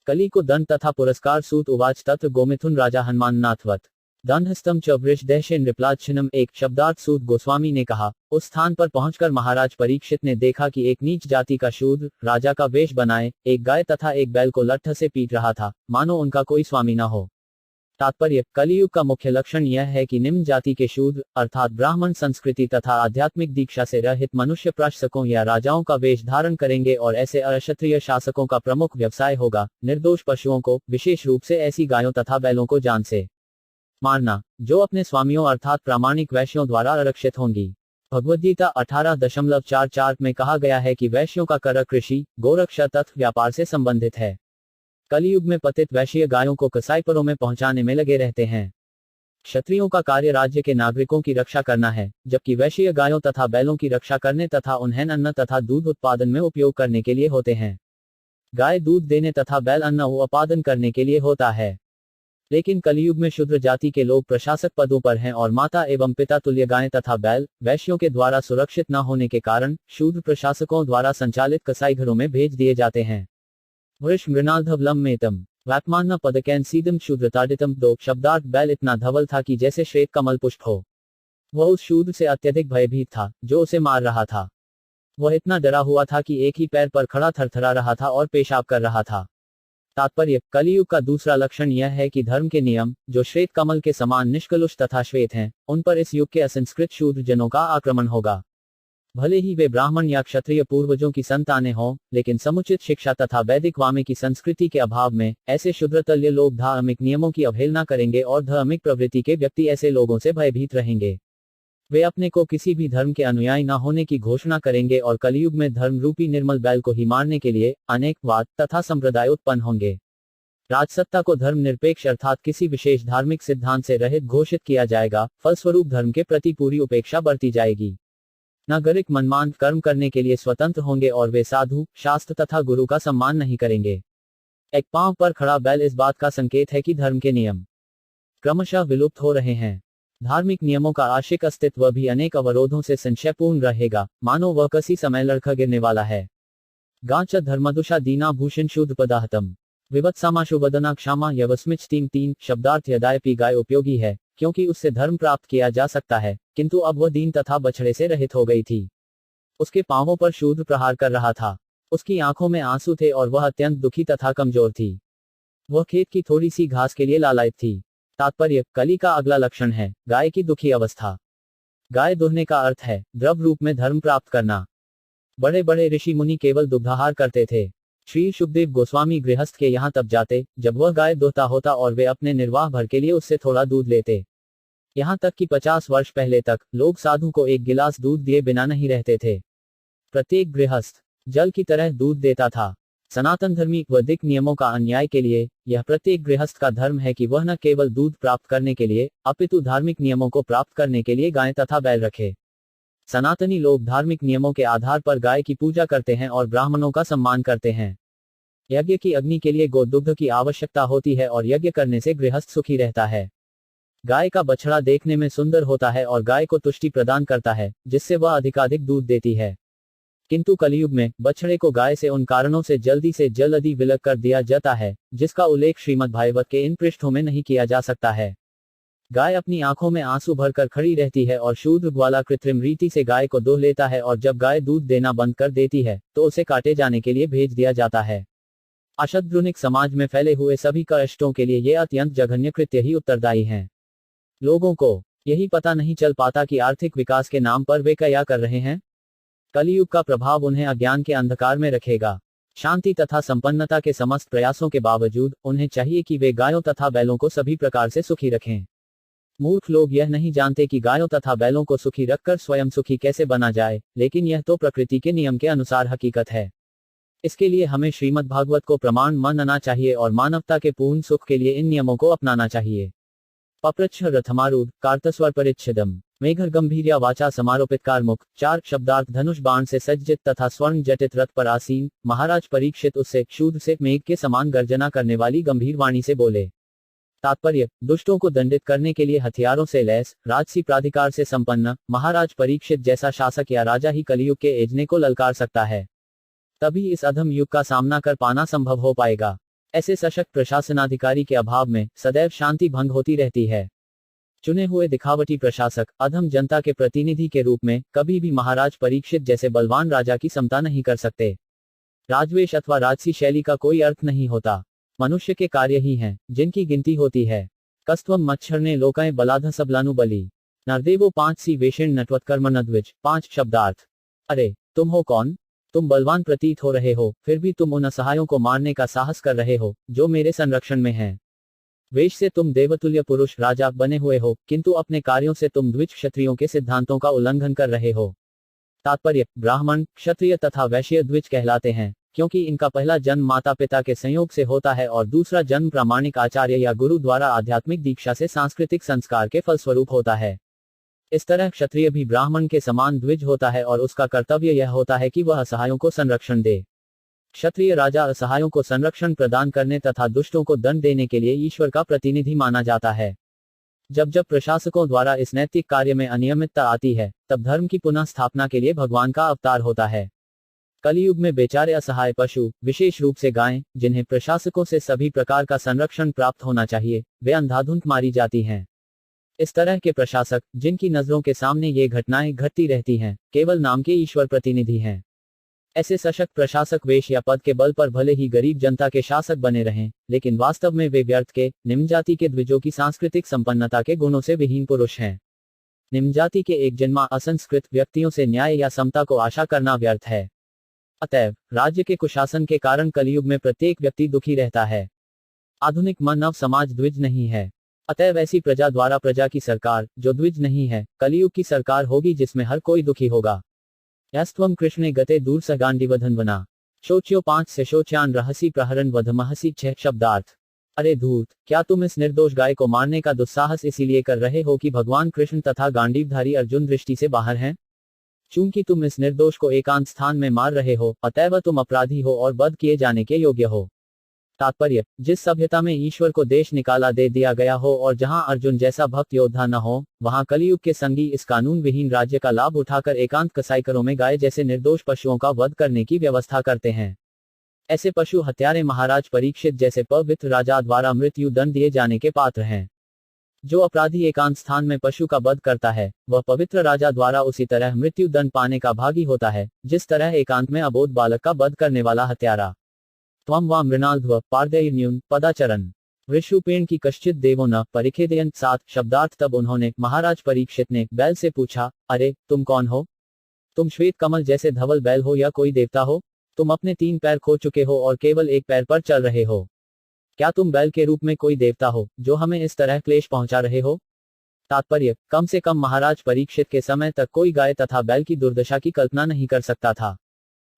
कली को दंड तथा पुरस्कार सूत उवाच तत्र गोमिथुन राजा हनुमाननाथवत दंडहस्तम च वृषदेशे नृपलाच्छिनम। एक शब्दार्थ सूत गोस्वामी ने कहा, उस स्थान पर पहुंचकर महाराज परीक्षित ने देखा कि एक नीच जाति का शूद्र राजा का वेश बनाए एक गाय तथा एक बैल को लट्ठ से पीट रहा था, मानो उनका कोई स्वामी न हो। तात्पर्य, कलियुग का मुख्य लक्षण यह है कि निम्न जाति के शूद्र अर्थात ब्राह्मण संस्कृति तथा आध्यात्मिक दीक्षा से रहित मनुष्य प्रशासकों या राजाओं का वेश धारण करेंगे और ऐसे अक्षत्रिय शासकों का प्रमुख व्यवसाय होगा निर्दोष पशुओं को, विशेष रूप से ऐसी गायों तथा बैलों को जान से मारना जो अपने स्वामियों अर्थात प्रामाणिक वैश्यों द्वारा आरक्षित होंगी। भगवद्गीता 18.44 में कहा गया है कि वैश्यों का कर कृषि, गोरक्षा तथा व्यापार से संबंधित है। कलियुग में पतित वैश्य गायों को कसाईपरों में पहुंचाने में लगे रहते हैं। क्षत्रियों का कार्य राज्य के नागरिकों की रक्षा करना है, जबकि वैश्य गायों तथा बैलों की रक्षा करने तथा उन्हें अन्न तथा दूध उत्पादन में उपयोग करने के लिए होते हैं। गाय दूध देने तथा बैल अन्न उत्पादन करने के लिए होता है। लेकिन कलियुग में शूद्र जाति के लोग प्रशासक पदों पर हैं और माता एवं पिता तुल्य गायें तथा बैल वैश्यों के द्वारा सुरक्षित न होने के कारण शूद्र प्रशासकों द्वारा संचालित कसाई घरों में भेज दिए जाते हैं। वृष मृणाधवलम मेतम व्यात्मान पदकैन सीदम शूद्रताडितम। दो शब्दार्थ, बैल इतना धवल था कि जैसे श्वेत कमल पुष्प हो। वह उस शूद्र से अत्यधिक भयभीत था जो उसे मार रहा था। वह इतना डरा हुआ था कि एक ही पैर पर खड़ा थरथरा रहा था और पेशाब कर रहा था। तात्पर्य, कलियुग का दूसरा लक्षण यह है कि धर्म के नियम जो श्वेत कमल के समान निष्कलुष तथा श्वेत हैं, उन पर इस युग के असंस्कृत शूद्र जनों का आक्रमण होगा। भले ही वे ब्राह्मण या क्षत्रिय पूर्वजों की संतानें हों, लेकिन समुचित शिक्षा तथा वैदिक वामे संस्कृति के अभाव में ऐसे शूद्रतल्य लोग धार्मिक नियमों की अवहेलना करेंगे और धार्मिक प्रवृत्ति के व्यक्ति ऐसे लोगों से भयभीत रहेंगे। वे अपने को किसी भी धर्म के अनुयायी न होने की घोषणा करेंगे और कलियुग में धर्म रूपी निर्मल बैल को ही मारने के लिए अनेक वाद तथा संप्रदाय उत्पन्न होंगे। राजसत्ता को धर्म निरपेक्ष अर्थात किसी विशेष धार्मिक सिद्धांत से रहित घोषित किया जाएगा। फलस्वरूप धर्म के प्रति पूरी उपेक्षा बरती जाएगी। नागरिक मनमांत कर्म करने के लिए स्वतंत्र होंगे और वे साधु, शास्त्र तथा गुरु का सम्मान नहीं करेंगे। एक पांव पर खड़ा बैल इस बात का संकेत है कि धर्म के नियम क्रमशः विलुप्त हो रहे हैं। धार्मिक नियमों का आशिक अस्तित्व भी अनेक अवरोधों से संशयपूर्ण रहेगा, मानो वह किसी समय लड़खा गिरने वाला है। गांच धर्मदुषा दीना भूषण शूद्र पदाहतम विवत्सामाशु वदना क्षमा यवस्मिच। 3 शब्दार्थ, यद्यपि गाय उपयोगी है क्योंकि उससे धर्म प्राप्त किया जा सकता है, किंतु अब वह दीन तथा बछड़े से रहित हो गई थी। उसके पांवों पर शूद्र प्रहार कर रहा था। उसकी आंखों में आंसू थे और वह अत्यंत दुखी तथा कमजोर थी। वह खेत की थोड़ी सी घास के लिए लालायित थी। तात्पर्य, कली का अगला लक्षण है गाय की दुखी अवस्था। गाय दुहने का अर्थ है द्रव रूप में धर्म प्राप्त करना। बड़े बड़े ऋषि मुनि केवल दुग्धाहार करते थे। श्री सुखदेव गोस्वामी गृहस्थ के यहाँ तब जाते जब वह गाय दुहता होता और वे अपने निर्वाह भर के लिए उससे थोड़ा दूध लेते। यहाँ तक कि 50 वर्ष पहले तक लोग साधु को एक गिलास दूध दिए बिना नहीं रहते थे। प्रत्येक गृहस्थ जल की तरह दूध देता था। सनातन धर्मी वैदिक नियमों का अन्याय के लिए यह प्रत्येक गृहस्थ का धर्म है कि वह न केवल दूध प्राप्त करने के लिए अपितु धार्मिक नियमों को प्राप्त करने के लिए गाय तथा बैल रखे। सनातनी लोग धार्मिक नियमों के आधार पर गाय की पूजा करते हैं और ब्राह्मणों का सम्मान करते हैं। यज्ञ की अग्नि के लिए गोदुग्ध की आवश्यकता होती है और यज्ञ करने से गृहस्थ सुखी रहता है। गाय का बछड़ा देखने में सुंदर होता है और गाय को तुष्टि प्रदान करता है जिससे वह अधिकाधिक दूध देती है। किंतु कलियुग में बछड़े को गाय से उन कारणों से जल्दी विलग कर दिया जाता है जिसका उल्लेख श्रीमद् भागवत के इन पृष्ठों में नहीं किया जा सकता है। गाय अपनी आंखों में आंसू भरकर खड़ी रहती है और शूद्र ग्वाला कृत्रिम रीति से गाय को दोह लेता है और जब गाय दूध देना बंद कर देती है तो उसे काटे जाने के लिए भेज दिया जाता है। अशद्रुनिक समाज में फैले हुए सभी कष्टों के लिए ये अत्यंत जघन्य कृत्य ही उत्तरदायी हैं। लोगों को यही पता नहीं चल पाता कि आर्थिक विकास के नाम पर वे क्या कर रहे हैं। कलियुग का प्रभाव उन्हें अज्ञान के अंधकार में रखेगा। शांति तथा संपन्नता के समस्त प्रयासों के बावजूद उन्हें चाहिए कि वे गायों तथा बैलों को सभी प्रकार से सुखी रखें। मूर्ख लोग यह नहीं जानते कि गायों तथा बैलों को सुखी रखकर स्वयं सुखी कैसे बना जाए, लेकिन यह तो प्रकृति के नियम के अनुसार हकीकत है। इसके लिए हमें श्रीमद् भागवत को प्रमाण मानना चाहिए और मानवता के पूर्ण सुख के लिए इन नियमों को अपनाना चाहिए। पप्रच्छ रथमारूढ़ कार्तस्वर परिच्छिदम मेघर गंभीर्या वाचा समारोपित कारमुख। 4 शब्दार्थ, धनुष बाण से सज्जित तथा स्वर्ण जटित रथ पर आसीन महाराज परीक्षित उससे शूद्र से मेघ के समान गर्जना करने वाली गंभीर वाणी से बोले। तात्पर्य, दुष्टों को दंडित करने के लिए हथियारों से लैस राजसी प्राधिकार से संपन्न महाराज परीक्षित जैसा शासक या राजा ही कलियुग के एजने को ललकार सकता है। तभी इस अधम युग का सामना कर पाना संभव हो पाएगा। ऐसे सशक्त प्रशासनाधिकारी के अभाव में सदैव शांति भंग होती रहती है। चुने हुए दिखावटी प्रशासक अधम जनता के प्रतिनिधि के रूप में कभी भी महाराज परीक्षित जैसे बलवान राजा की समता नहीं कर सकते। राजवेश अथवा राजसी शैली का कोई अर्थ नहीं होता। मनुष्य के कार्य ही हैं जिनकी गिनती होती है। कस्त्वम मच्छरने लोकाय बलाध सबलानु बली नरदेवो 5 सी वेषेण नटवत्कर्म नद्विज 5 शब्दार्थ। अरे तुम हो कौन? तुम बलवान प्रतीत हो रहे हो, फिर भी तुम उन असहायों को मारने का साहस कर रहे हो जो मेरे संरक्षण में हैं। वेश से तुम देवतुल्य पुरुष राजा बने हुए हो, किंतु अपने कार्यों से तुम द्विज क्षत्रियों के सिद्धांतों का उल्लंघन कर रहे हो। तात्पर्य, ब्राह्मण, क्षत्रिय तथा वैश्य द्विज कहलाते हैं क्योंकि इनका पहला जन्म माता पिता के संयोग से होता है और दूसरा जन्म प्रामाणिक आचार्य या गुरु द्वारा आध्यात्मिक दीक्षा से सांस्कृतिक संस्कार के फलस्वरूप होता है। इस तरह क्षत्रिय भी ब्राह्मण के समान द्विज होता है और उसका कर्तव्य यह होता है कि वह असहायों को संरक्षण दे। क्षत्रिय राजा असहायों को संरक्षण प्रदान करने तथा दुष्टों को दंड देने के लिए ईश्वर का प्रतिनिधि माना जाता है। जब जब प्रशासकों द्वारा इस नैतिक कार्य में अनियमितता आती है, तब धर्म की पुनः स्थापना के लिए भगवान का अवतार होता है। कलियुग में बेचारे असहाय पशु, विशेष रूप से गायें, जिन्हें प्रशासकों से सभी प्रकार का संरक्षण प्राप्त होना चाहिए, वे अंधाधुंध मारी जाती हैं। इस तरह के प्रशासक, जिनकी नजरों के सामने ये घटनाएं घटती रहती हैं, केवल नाम के ईश्वर प्रतिनिधि हैं। ऐसे सशक्त प्रशासक वेश या पद के बल पर भले ही गरीब जनता के शासक बने रहें, लेकिन वास्तव में वे व्यर्थ के, निम्न जाति के द्विजों की सांस्कृतिक संपन्नता के गुणों से विहीन पुरुष हैं। निम्न जाति के एक जन्मा असंस्कृत व्यक्तियों से न्याय या समता को आशा करना व्यर्थ है। अतएव राज्य के कुशासन के कारण कलियुग में प्रत्येक व्यक्ति दुखी रहता है। आधुनिक मानव समाज द्विज नहीं है। अतएव ऐसी प्रजा द्वारा प्रजा की सरकार, जो द्विज नहीं है, कलियुग की सरकार होगी जिसमें हर कोई दुखी होगा। यस्त्वं कृष्णे गते दूर सगांडिवधन बना शोच्यो 5 से शोच्यान रहसी प्रहरण वधमहसी 6 शब्दार्थ। अरे धूर्त, क्या तुम इस निर्दोष गाय को मारने का दुस्साहस इसीलिए कर रहे हो कि भगवान कृष्ण तथा गांडीवधारी अर्जुन दृष्टि से बाहर हैं? चूंकि तुम इस निर्दोष को एकांत स्थान में मार रहे हो, अतएव तुम अपराधी हो और वध किए जाने के योग्य हो। तात्पर्य, जिस सभ्यता में ईश्वर को देश निकाला दे दिया गया हो और जहां अर्जुन जैसा भक्त योद्धा न हो, वहां कलियुग के संगी इस कानून विहीन राज्य का लाभ उठाकर एकांत कसाईकरों में गाय जैसे निर्दोष पशुओं का वध करने की व्यवस्था करते हैं। ऐसे पशु हत्यारे महाराज परीक्षित जैसे पवित्र राजा द्वारा मृत्यु दंड दिए जाने के पात्र हैं। जो अपराधी एकांत स्थान में पशु का वध करता है, वह पवित्र राजा द्वारा उसी तरह मृत्यु दंड पाने का भागी होता है, जिस तरह एकांत में अबोध बालक का वध करने वाला हत्यारा। त्वं वा मृणाल्ध्व पार्दयन्यून पदाचरण ऋषुपेण की कश्चित देवो न परिखेदयन 7 शब्दार्थ। तब उन्होंने, महाराज परीक्षित ने बैल से पूछा, अरे तुम कौन हो? तुम श्वेत कमल जैसे धवल बैल हो या कोई देवता हो? तुम अपने 3 पैर खो चुके हो और केवल एक पैर पर चल रहे हो। क्या तुम बैल के रूप में कोई देवता हो जो हमें इस तरह क्लेश पहुंचा रहे हो? तात्पर्य, कम से कम महाराज परीक्षित के समय तक कोई गाय तथा बैल की दुर्दशा की कल्पना नहीं कर सकता था।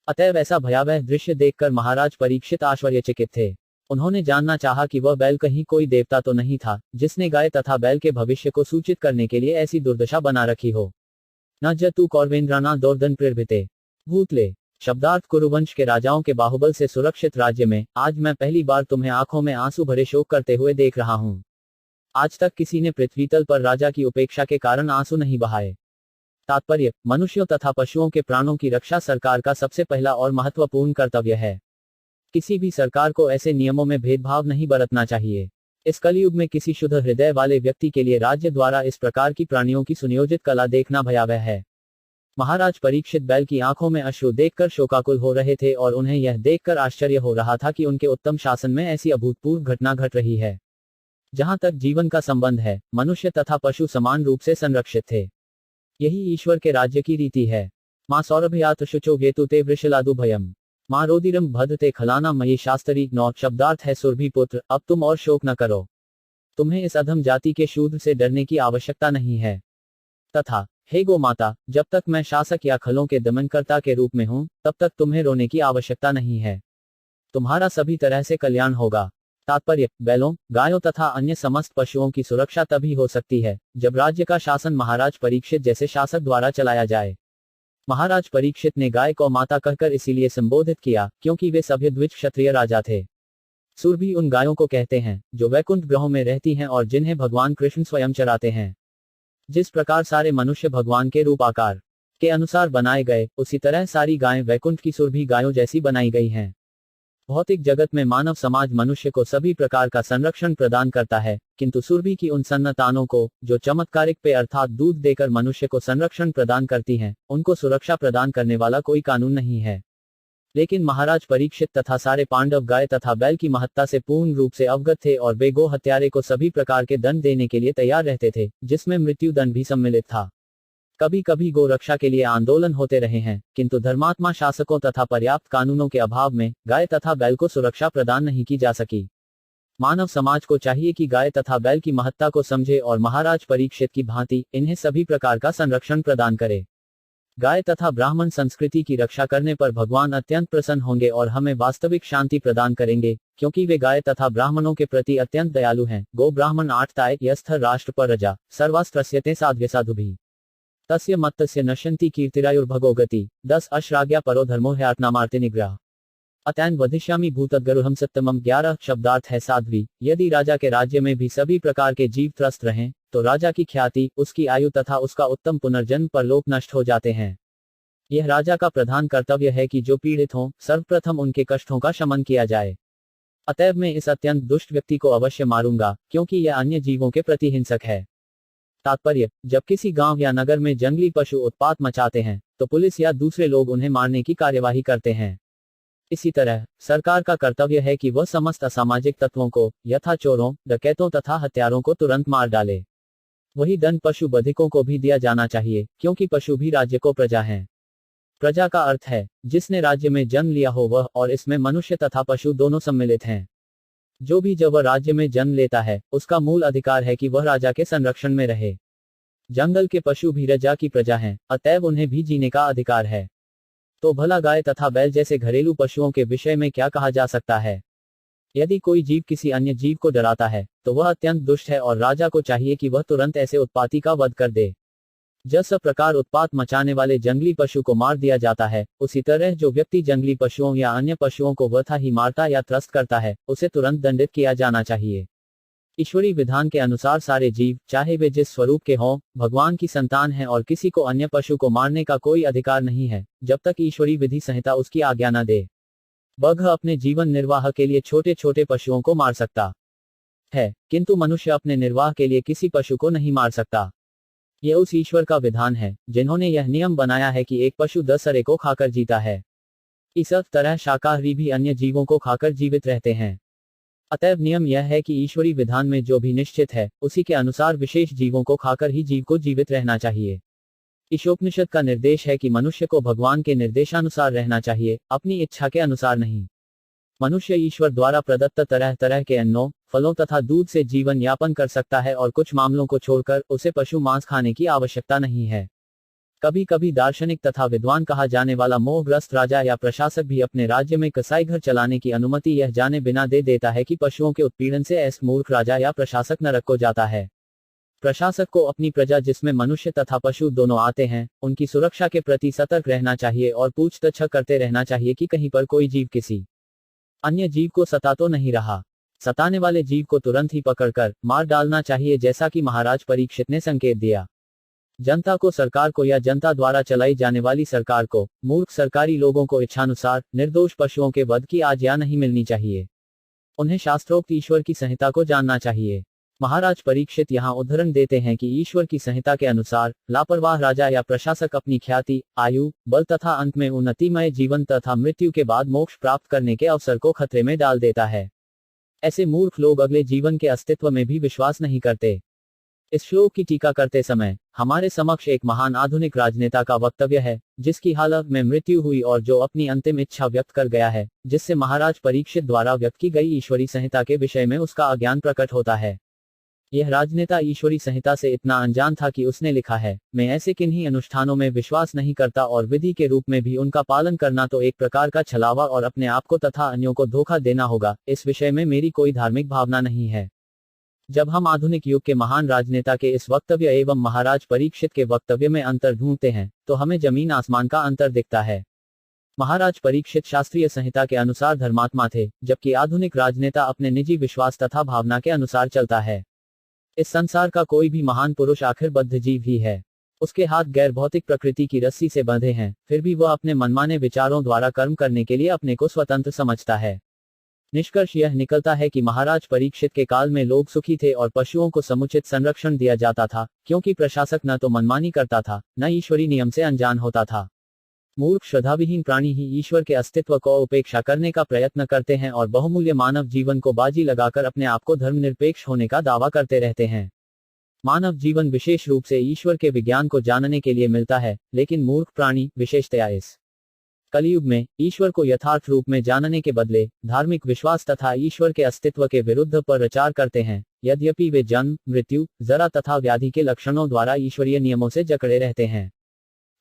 अतएव ऐसा भयावह दृश्य देखकर महाराज परीक्षित आश्चर्यचकित थे। उन्होंने जानना चाहा कि वह बैल कहीं कोई देवता तो नहीं था, जिसने गाय तथा बैल के भविष्य को सूचित करने के लिए ऐसी दुर्दशा बना रखी हो। न जतु कौरवेंद्राना दौर्दन प्रभृते भूतले शब्दार्थ। कुरुवंश के राजाओं के बाहुबल से सुरक्षित राज्य में आज मैं पहली बार तुम्हें आंखों में आंसू भरे शोक करते हुए देख रहा हूं। आज तक किसी ने पृथ्वी तल पर राजा की उपेक्षा के कारण आंसू नहीं बहाए। तात्पर्य, मनुष्यों तथा पशुओं के प्राणों की रक्षा सरकार का सबसे पहला और महत्वपूर्ण कर्तव्य है। किसी भी सरकार को ऐसे नियमों में भेदभाव नहीं बरतना चाहिए। इस कलयुग में किसी शुद्ध हृदय वाले व्यक्ति के लिए राज्य द्वारा इस प्रकार की प्राणियों की सुनियोजित कला देखना भयावह है। महाराज परीक्षित बैल की आंखों में अश्रु देखकर शोकाकुल हो रहे थे और उन्हें यह देखकर आश्चर्य हो रहा था कि उनके उत्तम शासन में ऐसी अभूतपूर्व घटना घट रही है। जहां तक जीवन का संबंध है, मनुष्य तथा पशु समान रूप से संरक्षित थे। यही ईश्वर के राज्य की रीति है। मां सौरभयात शुचो गेतु ते वृषलादु भयम मां रोदिरम भद्रते खलाना मयि शास्त्री 9 शब्दार्थ है। सुरभि पुत्र, अब तुम और शोक न करो। तुम्हें इस अधम जाति के शूद्र से डरने की आवश्यकता नहीं है। तथा हे गो माता, जब तक मैं शासक या खलों के दमनकर्ता के रूप में हूं, तब तक तुम्हें रोने की आवश्यकता नहीं है। तुम्हारा सभी तरह से कल्याण होगा। तात्पर्य, बैलों, गायों तथा अन्य समस्त पशुओं की सुरक्षा तभी हो सकती है जब राज्य का शासन महाराज परीक्षित जैसे शासक द्वारा चलाया जाए। महाराज परीक्षित ने गाय को माता कहकर इसीलिए संबोधित किया क्योंकि वे सभ्य द्विज क्षत्रिय राजा थे। सुरभि उन गायों को कहते हैं जो वैकुंठ ग्रहों में रहती हैं और जिन्हें भगवान कृष्ण स्वयं चराते हैं। जिस प्रकार सारे मनुष्य भगवान के रूप आकार के अनुसार बनाए गए, उसी तरह सारी गायें वैकुंठ की सुरभि गायों जैसी बनाई गई हैं। भौतिक जगत में मानव समाज मनुष्य को सभी प्रकार का संरक्षण प्रदान करता है, किंतु सुरभि की उन संतानों को जो चमत्कारिक पे अर्थात दूध देकर मनुष्य को संरक्षण प्रदान करती हैं, उनको सुरक्षा प्रदान करने वाला कोई कानून नहीं है। लेकिन महाराज परीक्षित तथा सारे पांडव गाय तथा बैल की महत्ता से पूर्ण रूप से अवगत थे और वे गो हत्यारे को सभी प्रकार के दंड देने के लिए तैयार रहते थे, जिसमें मृत्यु दंड भी सम्मिलित था। कभी कभी गो रक्षा के लिए आंदोलन होते रहे हैं, किंतु धर्मात्मा शासकों तथा पर्याप्त कानूनों के अभाव में गाय तथा बैल को सुरक्षा प्रदान नहीं की जा सकी। मानव समाज को चाहिए कि गाय तथा बैल की महत्ता को समझे और महाराज परीक्षित की भांति इन्हें सभी प्रकार का संरक्षण प्रदान करे। गाय तथा ब्राह्मण संस्कृति की रक्षा करने पर भगवान अत्यंत प्रसन्न होंगे और हमें वास्तविक शांति प्रदान करेंगे, क्योंकि वे गाय तथा ब्राह्मणों के प्रति अत्यंत दयालु हैं। गो ब्राह्मण आठताय यस्थ राष्ट्र पर रजा सर्वास्त्रस्यते साध्य साधुभिः तस्य मत्तस्य नश्यन्ति कीर्तिरायुर्भगो गति 10 अश्राज्ञा परो धर्मो ह्यात्नामार्ति निग्रह अतैन वधिष्यामि भूतद्गरुहम सत्तमम 11 शब्दार्थ है साध्वी। यदि राजा के राज्य में भी सभी प्रकार के जीव त्रस्त रहें, तो राजा की ख्याति, उसकी आयु तथा उसका उत्तम पुनर्जन्म परलोक नष्ट हो जाते हैं। यह राजा का प्रधान कर्तव्य है कि जो पीड़ित हों, सर्वप्रथम उनके कष्टों का शमन किया जाए। अतएव मैं इस अत्यंत दुष्ट व्यक्ति को अवश्य मारूंगा, क्योंकि यह अन्य जीवों के प्रति हिंसक है। तात्पर्य: जब किसी गांव या नगर में जंगली पशु उत्पात मचाते हैं, तो पुलिस या दूसरे लोग उन्हें मारने की कार्यवाही करते हैं। इसी तरह सरकार का कर्तव्य है कि वह समस्त असामाजिक तत्वों को, यथा चोरों, डकैतों तथा हत्यारों को तुरंत मार डाले। वही दंड पशु बधिकों को भी दिया जाना चाहिए, क्योंकि पशु भी राज्य को प्रजा हैं। प्रजा का अर्थ है जिसने राज्य में जन्म लिया हो वह, और इसमें मनुष्य तथा पशु दोनों सम्मिलित हैं। जो भी जब वह राज्य में जन्म लेता है, उसका मूल अधिकार है कि वह राजा के संरक्षण में रहे। जंगल के पशु भी राजा की प्रजा हैं, अतएव उन्हें भी जीने का अधिकार है। तो भला गाय तथा बैल जैसे घरेलू पशुओं के विषय में क्या कहा जा सकता है? यदि कोई जीव किसी अन्य जीव को डराता है, तो वह अत्यंत दुष्ट है और राजा को चाहिए कि वह तुरंत ऐसे उत्पाती का वध कर दे। जिस प्रकार उत्पात मचाने वाले जंगली पशु को मार दिया जाता है, उसी तरह जो व्यक्ति जंगली पशुओं या अन्य पशुओं को वथा ही मारता या त्रस्त करता है, उसे तुरंत दंडित किया जाना चाहिए। ईश्वरी विधान के अनुसार सारे जीव, चाहे वे जिस स्वरूप के हों, भगवान की संतान हैं और किसी को अन्य पशु को मारने का कोई अधिकार नहीं है, जब तक ईश्वरी विधि संहिता उसकी आज्ञा न दे। बघ अपने जीवन निर्वाह के लिए छोटे छोटे पशुओं को मार सकता है, किंतु मनुष्य अपने निर्वाह के लिए किसी पशु को नहीं मार सकता। यह उस ईश्वर का विधान है जिन्होंने यह नियम बनाया है कि एक पशु 10 अरे को खाकर जीता है। इस तरह शाकाहारी भी अन्य जीवों को खाकर जीवित रहते हैं। अतएव नियम यह है कि ईश्वरी विधान में जो भी निश्चित है, उसी के अनुसार विशेष जीवों को खाकर ही जीव को जीवित रहना चाहिए। ईशोपनिषद का निर्देश है कि मनुष्य को भगवान के निर्देशानुसार रहना चाहिए, अपनी इच्छा के अनुसार नहीं। मनुष्य ईश्वर द्वारा प्रदत्त तरह तरह के अन्नों, फलों तथा दूध से जीवन यापन कर सकता है और कुछ मामलों को छोड़कर उसे पशु मांस खाने की आवश्यकता नहीं है। कभी कभी दार्शनिक तथा विद्वान कहा जाने वाला मोहग्रस्त राजा या प्रशासक भी अपने राज्य में कसाई घर चलाने की अनुमति यह जाने बिना दे देता है कि पशुओं के उत्पीड़न से ऐसा मूर्ख राजा या प्रशासक नरक को जाता है। प्रशासक को अपनी प्रजा जिसमें मनुष्य तथा पशु दोनों आते हैं, उनकी सुरक्षा के प्रति सतर्क रहना चाहिए और पूछताछ करते रहना चाहिए कि कहीं पर कोई जीव किसी अन्य जीव को सता तो नहीं रहा। सताने वाले जीव को तुरंत ही पकड़कर मार डालना चाहिए, जैसा कि महाराज परीक्षित ने संकेत दिया। जनता को सरकार को या जनता द्वारा चलाई जाने वाली सरकार को, मूर्ख सरकारी लोगों को इच्छानुसार निर्दोष पशुओं के वध की आज्ञा नहीं मिलनी चाहिए। उन्हें शास्त्रोक्त ईश्वर की संहिता को जानना चाहिए। महाराज परीक्षित यहाँ उदाहरण देते हैं कि ईश्वर की संहिता के अनुसार लापरवाह राजा या प्रशासक अपनी ख्याति, आयु, बल तथा अंत में उन्नतिमय जीवन तथा मृत्यु के बाद मोक्ष प्राप्त करने के अवसर को खतरे में डाल देता है। ऐसे मूर्ख लोग अगले जीवन के अस्तित्व में भी विश्वास नहीं करते। इस श्लोक की टीका करते समय हमारे समक्ष एक महान आधुनिक राजनेता का वक्तव्य है, जिसकी हालत में मृत्यु हुई और जो अपनी अंतिम इच्छा व्यक्त कर गया है, जिससे महाराज परीक्षित द्वारा व्यक्त की गई ईश्वरी संहिता के विषय में उसका अज्ञान प्रकट होता है। यह राजनेता ईश्वरी संहिता से इतना अनजान था कि उसने लिखा है, मैं ऐसे किन्हीं अनुष्ठानों में विश्वास नहीं करता और विधि के रूप में भी उनका पालन करना तो एक प्रकार का छलावा और अपने आप को तथा अन्यों को धोखा देना होगा। इस विषय में मेरी कोई धार्मिक भावना नहीं है। जब हम आधुनिक युग के महान राजनेता के इस वक्तव्य एवं महाराज परीक्षित के वक्तव्य में अंतर ढूंढते हैं, तो हमें जमीन आसमान का अंतर दिखता है। महाराज परीक्षित शास्त्रीय संहिता के अनुसार धर्मात्मा थे, जबकि आधुनिक राजनेता अपने निजी विश्वास तथा भावना के अनुसार चलता है। इस संसार का कोई भी महान पुरुष आखिर बद्ध जीव ही है। उसके हाथ गैर भौतिक प्रकृति की रस्सी से बंधे हैं, फिर भी वह अपने मनमाने विचारों द्वारा कर्म करने के लिए अपने को स्वतंत्र समझता है। निष्कर्ष यह निकलता है कि महाराज परीक्षित के काल में लोग सुखी थे और पशुओं को समुचित संरक्षण दिया जाता था, क्योंकि प्रशासक न तो मनमानी करता था, न ईश्वरी नियम से अनजान होता था। मूर्ख श्रद्धाविहीन प्राणी ही ईश्वर के अस्तित्व को उपेक्षा करने का प्रयत्न करते हैं और बहुमूल्य मानव जीवन को बाजी लगाकर अपने आप को धर्मनिरपेक्ष होने का दावा करते रहते हैं। मानव जीवन विशेष रूप से ईश्वर के विज्ञान को जानने के लिए मिलता है, लेकिन मूर्ख प्राणी विशेषतया इस कलयुग में ईश्वर को यथार्थ रूप में जानने के बदले धार्मिक विश्वास तथा ईश्वर के अस्तित्व के विरुद्ध पर प्रचार करते हैं। यद्यपि वे जन्म, मृत्यु, जरा तथा व्याधि के लक्षणों द्वारा ईश्वरीय नियमों से जकड़े रहते हैं।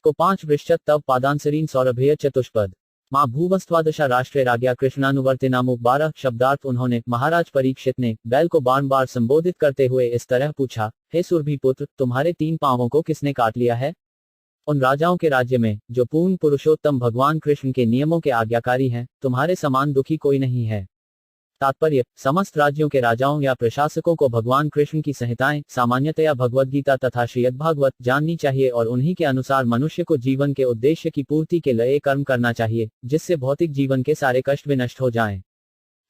को 5 वृश्चत तब पादांसरीन सौरभ्य चतुष्पद माँ भूवस्त्वादशा राष्ट्रीय राज्ञा कृष्णानुवर्तिनामुक 12 शब्दार्थ। उन्होंने महाराज परीक्षित ने बैल को बार संबोधित करते हुए इस तरह पूछा, हे सुरभि पुत्र, तुम्हारे 3 पांवों को किसने काट लिया है? उन राजाओं के राज्य में जो पूर्ण पुरुषोत्तम भगवान कृष्ण के नियमों के आज्ञाकारी हैं, तुम्हारे समान दुखी कोई नहीं है। तात्पर्य, समस्त राज्यों के राजाओं या प्रशासकों को भगवान कृष्ण की संहिताएं, सामान्यतया भगवद गीता तथा श्रीमद्भागवत जाननी चाहिए और उन्हीं के अनुसार मनुष्य को जीवन के उद्देश्य की पूर्ति के लिए कर्म करना चाहिए, जिससे भौतिक जीवन के सारे कष्ट विनष्ट हो जाएं।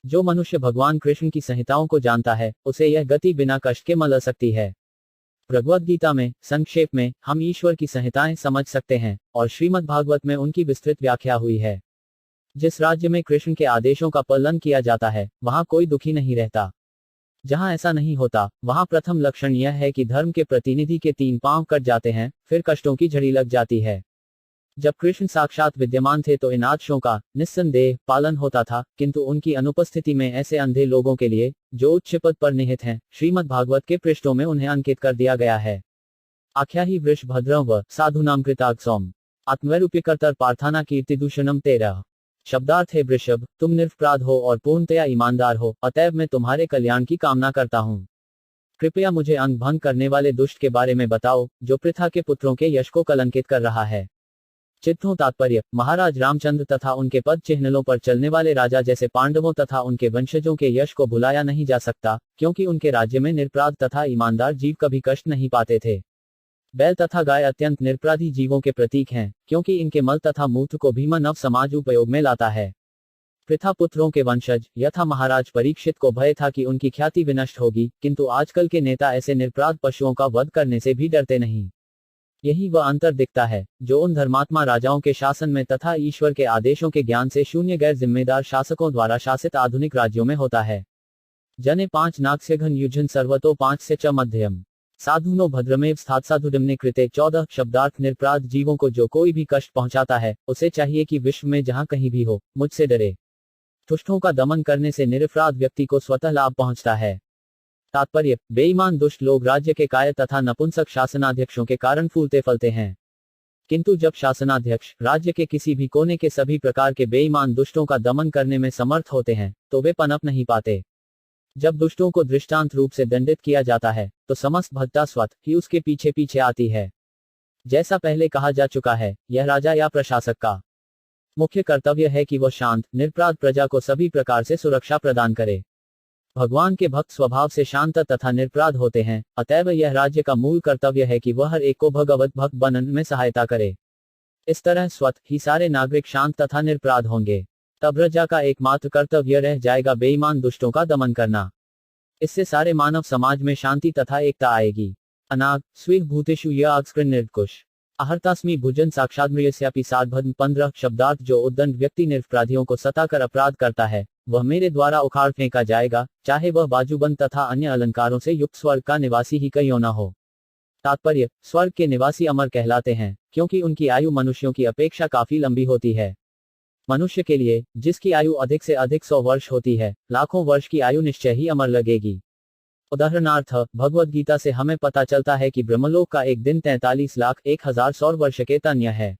जो मनुष्य भगवान कृष्ण की संहिताओं को जानता है, उसे यह गति बिना कष्ट के मिल सकती है। भगवद गीता में संक्षेप में हम ईश्वर की संहिताएं समझ सकते हैं और श्रीमद् भागवत में उनकी विस्तृत व्याख्या हुई है। जिस राज्य में कृष्ण के आदेशों का पालन किया जाता है, वहां कोई दुखी नहीं रहता। जहां ऐसा नहीं होता, वहां प्रथम लक्षण यह है कि धर्म के प्रतिनिधि के 3 पांव कट जाते हैं, फिर कष्टों की झड़ी लग जाती है। जब कृष्ण साक्षात विद्यमान थे तो इन आदेशों का निस्संदेह पालन होता था, किंतु उनकी अनुपस्थिति में ऐसे अंधे लोगों के लिए जो उच्च पद पर निहित हैं, श्रीमद् भागवत के पृष्ठों में उन्हें अंकित कर दिया गया है। आख्या ही वृषभद्रं व साधुनाम कृतागसौम आत्मरूप्यकर्तर पार्थाना कीर्तिदूषणम 13। शब्दार्थ है, वृषभ, तुम निरपराध हो और पूर्णतया ईमानदार हो, अतएव मैं तुम्हारे कल्याण की कामना करता हूँ। कृपया मुझे अंग भंग करने वाले दुष्ट के बारे में बताओ, जो पृथा के पुत्रों के यश को कलंकित कर रहा है। चित्तों तात्पर्य, महाराज रामचंद्र तथा उनके पद चिन्हों पर चलने वाले राजा जैसे पांडवों तथा उनके वंशजों के यश को भुलाया नहीं जा सकता, क्योंकि उनके राज्य में निरपराध तथा ईमानदार जीव कभी कष्ट नहीं पाते थे। बैल तथा गाय अत्यंत निरपराधी जीवों के प्रतीक हैं, क्योंकि इनके मल तथा मूत्र को भी मानव समाज उपयोग में लाता है। पृथा पुत्रों के वंशज यथा महाराज परीक्षित को भय था कि उनकी ख्याति विनष्ट होगी, किंतु आजकल के नेता ऐसे निरपराध पशुओं का वध करने से भी डरते नहीं। यही वह अंतर दिखता है जो उन धर्मात्मा राजाओं के शासन में तथा ईश्वर के आदेशों के ज्ञान से शून्य गैर जिम्मेदार शासकों द्वारा शासित आधुनिक राज्यों में होता है। जने 5 नागस्यघन युजन सर्वतो 5 से च मध्यम साधुनो भद्रमेव स्थात साधुडम्ने कृते 14 शब्दार्थ, निरपराध जीवों को जो कोई भी कष्ट पहुंचाता है, उसे चाहिए कि विश्व में जहां कहीं भी हो, मुझसे डरे। दुष्टों का दमन करने से निरपराध व्यक्ति को स्वतः लाभ पहुंचता है। तात्पर्य, बेईमान दुष्ट लोग राज्य के काय तथा नपुंसक शासनाध्यक्षों के कारण फूलते फलते हैं, किंतु जब शासनाध्यक्ष राज्य के किसी भी कोने के सभी प्रकार के बेईमान दुष्टों का दमन करने में समर्थ होते हैं, तो वे पनप नहीं पाते। जब दुष्टों को दृष्टांत रूप से दंडित किया जाता है, तो समस्त भद्रता स्वतः ही उसके पीछे पीछे आती है। जैसा पहले कहा जा चुका है, यह राजा या प्रशासक का मुख्य कर्तव्य है कि वह शांत निरपराध प्रजा को सभी प्रकार से सुरक्षा प्रदान करे। भगवान के भक्त स्वभाव से शांत तथा निरपराध होते हैं, अतएव यह राज्य का मूल कर्तव्य है कि वह हर एक को भगवत भक्त बनने में सहायता करे। इस तरह स्वतः ही सारे नागरिक शांत तथा निरपराध होंगे। तब प्रजा का एकमात्र कर्तव्य रह जाएगा बेईमान दुष्टों का दमन करना। इससे सारे मानव समाज में शांति तथा एकता आएगी। अनाग स्वीह भूतेषु य आग्स्कृ निर्कुश आहर्तास्मि भुजन साक्षाद्मृयस्यापि साधभद्म 15 शब्दार्थ, जो उद्दंड व्यक्ति निरपराधियों को सताकर अपराध करता है, वह मेरे द्वारा उखाड़ फेंका जाएगा, चाहे वह बाजूबंद तथा अन्य अलंकारों से युक्त स्वर्ग का निवासी ही क्यों न हो। तात्पर्य, स्वर्ग के निवासी अमर कहलाते हैं, क्योंकि उनकी आयु मनुष्यों की अपेक्षा काफी लंबी होती है। मनुष्य के लिए, जिसकी आयु अधिक से अधिक 100 वर्ष होती है, लाखों वर्ष की आयु निश्चय ही अमर लगेगी। उदाहरणार्थ, भगवद गीता से हमें पता चलता है कि ब्रह्मलोक का एक दिन 43,01,000 सौर वर्ष के तन्य है।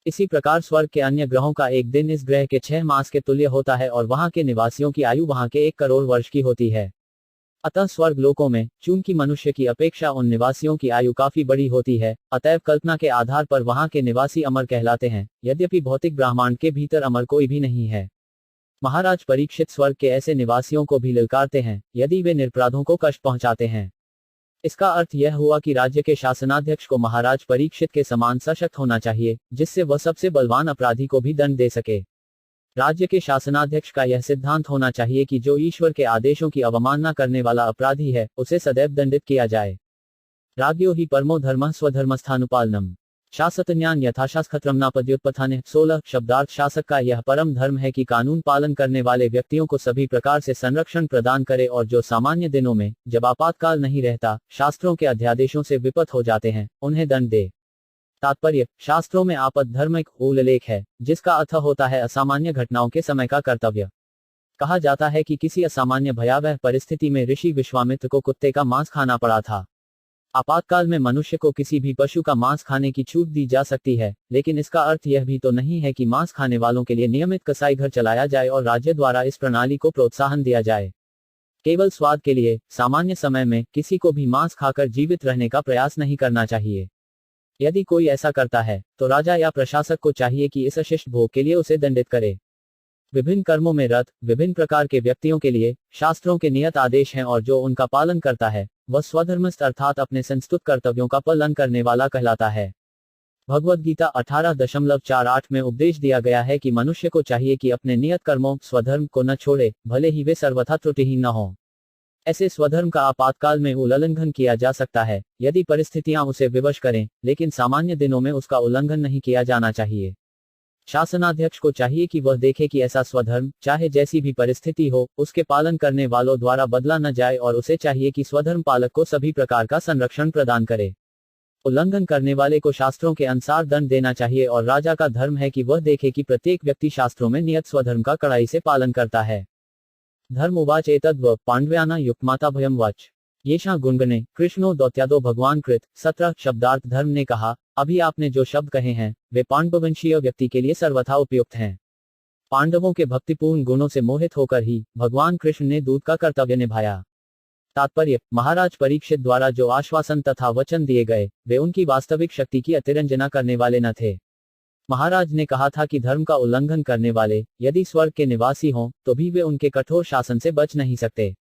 इसी प्रकार स्वर्ग के अन्य ग्रहों का एक दिन इस ग्रह के 6 मास के तुल्य होता है और वहां के निवासियों की आयु वहां के 1 करोड़ वर्ष की होती है। अतः स्वर्ग लोकों में चूंकि मनुष्य की अपेक्षा उन निवासियों की आयु काफी बड़ी होती है, अतएव कल्पना के आधार पर वहां के निवासी अमर कहलाते हैं, यद्यपि भौतिक ब्रह्मांड के भीतर अमर कोई भी नहीं है। महाराज परीक्षित स्वर्ग के ऐसे निवासियों को भी ललकारते हैं यदि वे निरपराधों को कष्ट पहुंचाते हैं। इसका अर्थ यह हुआ कि राज्य के शासनाध्यक्ष को महाराज परीक्षित के समान सशक्त होना चाहिए, जिससे वह सबसे बलवान अपराधी को भी दंड दे सके। राज्य के शासनाध्यक्ष का यह सिद्धांत होना चाहिए कि जो ईश्वर के आदेशों की अवमानना करने वाला अपराधी है, उसे सदैव दंडित किया जाए। राज्यो ही परमो धर्मः स्वधर्मस्थानुपालनम। शासतज्ञान यथाशास्त्रम नापद्योत्पथाने। 16 शब्दार्थ। शासक का यह परम धर्म है कि कानून पालन करने वाले व्यक्तियों को सभी प्रकार से संरक्षण प्रदान करे और जो सामान्य दिनों में, जब आपातकाल नहीं रहता, शास्त्रों के अध्यादेशों से विपत हो जाते हैं, उन्हें दंड दे। तात्पर्य: शास्त्रों में आपद धर्म एक उल्लेख है, जिसका अर्थ होता है असामान्य घटनाओं के समय का कर्तव्य। कहा जाता है कि किसी असामान्य भयावह परिस्थिति में ऋषि विश्वामित्र को कुत्ते का मांस खाना पड़ा था। आपातकाल में मनुष्य को किसी भी पशु का मांस खाने की छूट दी जा सकती है, लेकिन इसका अर्थ यह भी तो नहीं है कि मांस खाने वालों के लिए नियमित कसाई घर चलाया जाए और राज्य द्वारा इस प्रणाली को प्रोत्साहन दिया जाए। केवल स्वाद के लिए सामान्य समय में किसी को भी मांस खाकर जीवित रहने का प्रयास नहीं करना चाहिए। यदि कोई ऐसा करता है, तो राजा या प्रशासक को चाहिए कि इस अशिष्ट भोग के लिए उसे दंडित करे। विभिन्न कर्मों में रत विभिन्न प्रकार के व्यक्तियों के लिए शास्त्रों के नियत आदेश हैं और जो उनका पालन करता है, वह स्वधर्मस्थ अर्थात अपने संस्तुत कर्तव्यों का पालन करने वाला कहलाता है। भगवद गीता 18.48 में उपदेश दिया गया है कि मनुष्य को चाहिए कि अपने नियत कर्मों स्वधर्म को न छोड़े, भले ही वे सर्वथा त्रुटिहीन न हों। ऐसे स्वधर्म का आपातकाल में उल्लंघन किया जा सकता है, यदि परिस्थितियां उसे विवश करें, लेकिन सामान्य दिनों में उसका उल्लंघन नहीं किया जाना चाहिए। शासनाध्यक्ष को चाहिए कि वह देखे कि ऐसा स्वधर्म, चाहे जैसी भी परिस्थिति हो, उसके पालन करने वालों द्वारा बदला न जाए और उसे चाहिए कि स्वधर्म पालक को सभी प्रकार का संरक्षण प्रदान करे। उल्लंघन करने वाले को शास्त्रों के अनुसार दंड देना चाहिए और राजा का धर्म है कि वह देखे कि प्रत्येक व्यक्ति शास्त्रों में नियत स्वधर्म का कड़ाई से पालन करता है। धर्म उवाच एतद्व पांडव्याना युक्तमाता भयम वाच येषां गुणगणे कृष्णो दौत्यादो भगवान कृत। 17 शब्दार्थ। धर्म ने कहा, अभी आपने जो शब्द कहे हैं, वे पांडववंशीय व्यक्ति के लिए सर्वथा उपयुक्त हैं। पांडवों के भक्तिपूर्ण गुणों से मोहित होकर ही भगवान कृष्ण ने दूत का कर्तव्य निभाया। तात्पर्य: महाराज परीक्षित द्वारा जो आश्वासन तथा वचन दिए गए, वे उनकी वास्तविक शक्ति की अतिरंजना करने वाले न थे। महाराज ने कहा था कि धर्म का उल्लंघन करने वाले, यदि स्वर्ग के निवासी हों, तो भी वे उनके कठोर शासन से बच नहीं सकते।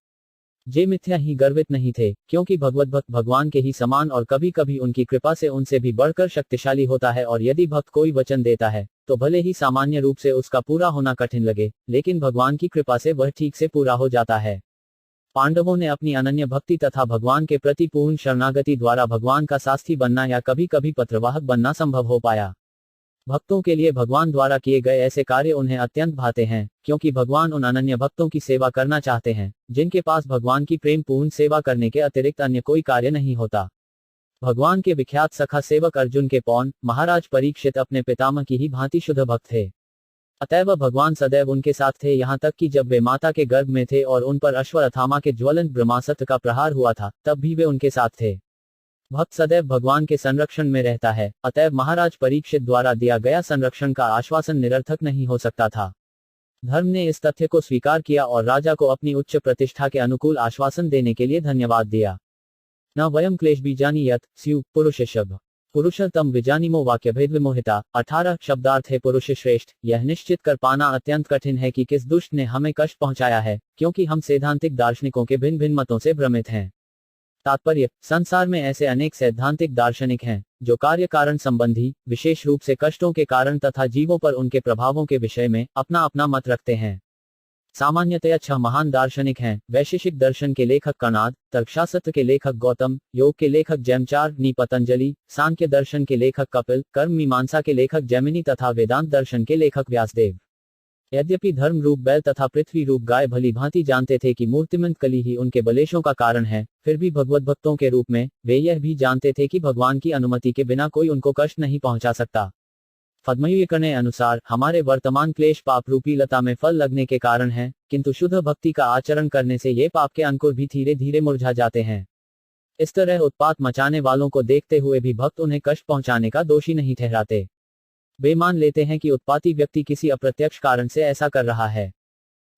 जे मिथ्या ही गर्वित नहीं थे, क्योंकि भगवत भक्त भगवान के ही समान और कभी कभी उनकी कृपा से उनसे भी बढ़कर शक्तिशाली होता है। और यदि भक्त कोई वचन देता है, तो भले ही सामान्य रूप से उसका पूरा होना कठिन लगे, लेकिन भगवान की कृपा से वह ठीक से पूरा हो जाता है। पांडवों ने अपनी अनन्य भक्ति तथा भगवान के प्रति पूर्ण शरणागति द्वारा भगवान का सास्थी बनना या कभी कभी पत्रवाहक बनना संभव हो पाया। भक्तों के लिए भगवान द्वारा किए गए ऐसे कार्य उन्हें अत्यंत भाते हैं, क्योंकि भगवान उन अनन्य भक्तों की सेवा करना चाहते हैं, जिनके पास भगवान की प्रेम पूर्ण सेवा करने के अतिरिक्त अन्य कोई कार्य नहीं होता। भगवान के विख्यात सखा सेवक अर्जुन के पौन महाराज परीक्षित अपने पितामह की ही भांति शुद्ध भक्त थे। अतएव भगवान सदैव उनके साथ थे, यहाँ तक कि जब वे माता के गर्भ में थे और उन पर अश्वत्थामा के ज्वलंत ब्रह्मास्त्र का प्रहार हुआ था, तब भी वे उनके साथ थे। भक्त सदैव भगवान के संरक्षण में रहता है, अतएव महाराज परीक्षित द्वारा दिया गया संरक्षण का आश्वासन निरर्थक नहीं हो सकता था। धर्म ने इस तथ्य को स्वीकार किया और राजा को अपनी उच्च प्रतिष्ठा के अनुकूल आश्वासन देने के लिए धन्यवाद दिया। न वयम क्लेश बीजानी यत स्यु पुरुषशभ पुरुषोत्तम विजानीमो वाक्य भेद विमोहिता। 18 शब्दार्थ है पुरुष श्रेष्ठ। यह निश्चित कर पाना अत्यंत कठिन है कि किस दुष्ट ने हमें कष्ट पहुंचाया है, क्योंकि हम सैद्धांतिक दार्शनिकों के भिन्न भिन्न मतों से भ्रमित हैं। तात्पर्य: संसार में ऐसे अनेक सैद्धांतिक दार्शनिक हैं, जो कार्य कारण संबंधी, विशेष रूप से कष्टों के कारण तथा जीवों पर उनके प्रभावों के विषय में अपना अपना मत रखते हैं। सामान्यतया 6 महान दार्शनिक हैं: वैशेषिक दर्शन के लेखक कणाद, तर्कशास्त्र के लेखक गौतम, योग के लेखक जैमिनी पतंजलि, सांख्य दर्शन के लेखक कपिल, कर्म मीमांसा के लेखक जैमिनी तथा वेदांत दर्शन के लेखक व्यासदेव। यद्यपि धर्म रूप बैल तथा पृथ्वी रूप गाय भली भांति जानते थे कि मूर्तिमंत कली ही उनके बलेशों का कारण है, फिर भी भगवत भक्तों के रूप में वे यह भी जानते थे कि भगवान की अनुमति के बिना कोई उनको कष्ट नहीं पहुंचा सकता। पद्मयुग के अनुसार हमारे वर्तमान क्लेश पाप रूपी लता में फल लगने के कारण है, किंतु शुद्ध भक्ति का आचरण करने से ये पाप के अंकुर भी धीरे धीरे मुरझा जाते हैं। इस तरह उत्पात मचाने वालों को देखते हुए भी भक्त उन्हें कष्ट पहुंचाने का दोषी नहीं ठहराते। वे मान लेते हैं कि उत्पाती व्यक्ति किसी अप्रत्यक्ष कारण से ऐसा कर रहा है,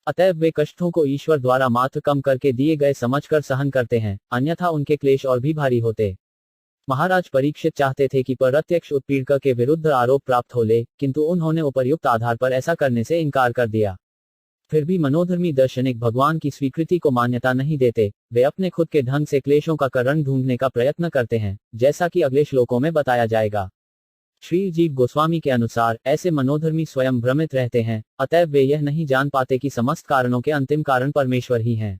अतएव वे कष्टों को ईश्वर द्वारा मात्र कम करके दिए गए समझकर सहन करते हैं, अन्यथा उनके क्लेश और भी भारी होते। महाराज परीक्षित चाहते थे कि प्रत्यक्ष उत्पीड़क के विरुद्ध आरोप प्राप्त हो ले, किंतु उन्होंने उपर्युक्त आधार पर ऐसा करने से इनकार कर दिया। फिर भी मनोधर्मी दार्शनिक भगवान की स्वीकृति को मान्यता नहीं देते, वे अपने खुद के ढंग से क्लेशों का कारण ढूंढने का प्रयत्न करते हैं, जैसा कि अगले श्लोकों में बताया जाएगा। श्री जीव गोस्वामी के अनुसार ऐसे मनोधर्मी स्वयं भ्रमित रहते हैं, अतएव वे यह नहीं जान पाते कि समस्त कारणों के अंतिम कारण परमेश्वर ही हैं।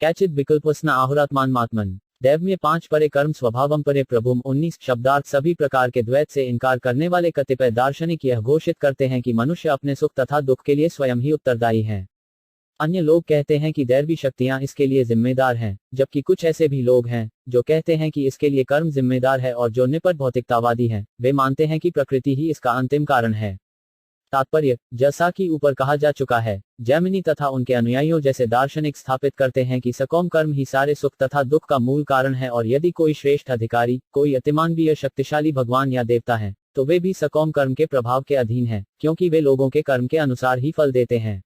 कैचित विकल्पस्न आहुरात्मान मात्मन दैवम्य 5 परे कर्म स्वभावम परे प्रभुम 19 शब्दार्थ सभी प्रकार के द्वैत से इनकार करने वाले कतिपय दार्शनिक यह घोषित करते हैं कि मनुष्य अपने सुख तथा दुख के लिए स्वयं ही उत्तरदायी हैं। अन्य लोग कहते हैं कि दैवी शक्तियां इसके लिए जिम्मेदार हैं, जबकि कुछ ऐसे भी लोग हैं जो कहते हैं कि इसके लिए कर्म जिम्मेदार है, और जो निपट भौतिकतावादी हैं वे मानते हैं कि प्रकृति ही इसका अंतिम कारण है। तात्पर्य, जैसा कि ऊपर कहा जा चुका है, जैमिनी तथा उनके अनुयायियों जैसे दार्शनिक स्थापित करते हैं कि सकाम कर्म ही सारे सुख तथा दुख का मूल कारण है, और यदि कोई श्रेष्ठ अधिकारी, कोई अतिमानवीय शक्तिशाली भगवान या देवता है, तो वे भी सकाम कर्म के प्रभाव के अधीन हैं, क्योंकि वे लोगों के कर्म के अनुसार ही फल देते हैं।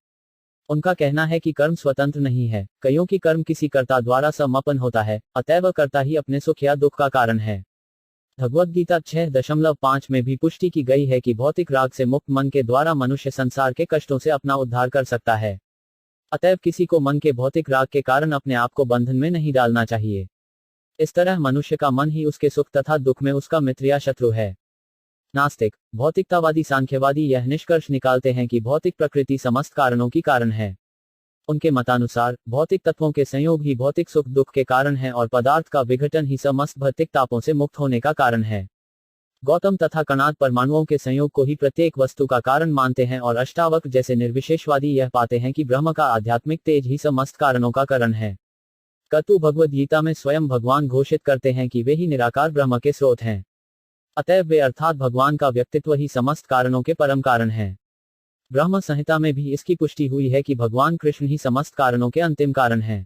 उनका कहना है कि कर्म स्वतंत्र नहीं है, कईयों की कर्म किसी कर्ता द्वारा समापन होता है, अतएव कर्ता ही अपने सुख या दुख का कारण है। भगवद गीता 6.5 में भी पुष्टि की गई है कि भौतिक राग से मुक्त मन के द्वारा मनुष्य संसार के कष्टों से अपना उद्धार कर सकता है। अतएव किसी को मन के भौतिक राग के कारण अपने आप को बंधन में नहीं डालना चाहिए। इस तरह मनुष्य का मन ही उसके सुख तथा दुख में उसका मित्र या शत्रु है। नास्तिक, भौतिकतावादी, सांख्यवादी यह निष्कर्ष निकालते हैं कि भौतिक प्रकृति समस्त कारणों की कारण है। उनके मतानुसार भौतिक तत्वों के संयोग ही भौतिक सुख दुख के कारण है, और पदार्थ का विघटन ही समस्त भौतिक तापों से मुक्त होने का कारण है। गौतम तथा कणाद परमाणुओं के संयोग को ही प्रत्येक वस्तु का कारण मानते हैं, और अष्टावक्र जैसे निर्विशेषवादी यह पाते हैं कि ब्रह्म का आध्यात्मिक तेज ही समस्त कारणों का कारण है। कतु भगवद गीता में स्वयं भगवान घोषित करते हैं कि वे ही निराकार ब्रह्म के स्रोत हैं। अतएव वे अर्थात भगवान का व्यक्तित्व ही समस्त कारणों के परम कारण है। ब्रह्म संहिता में भी इसकी पुष्टि हुई है कि भगवान कृष्ण ही समस्त कारणों के अंतिम कारण हैं।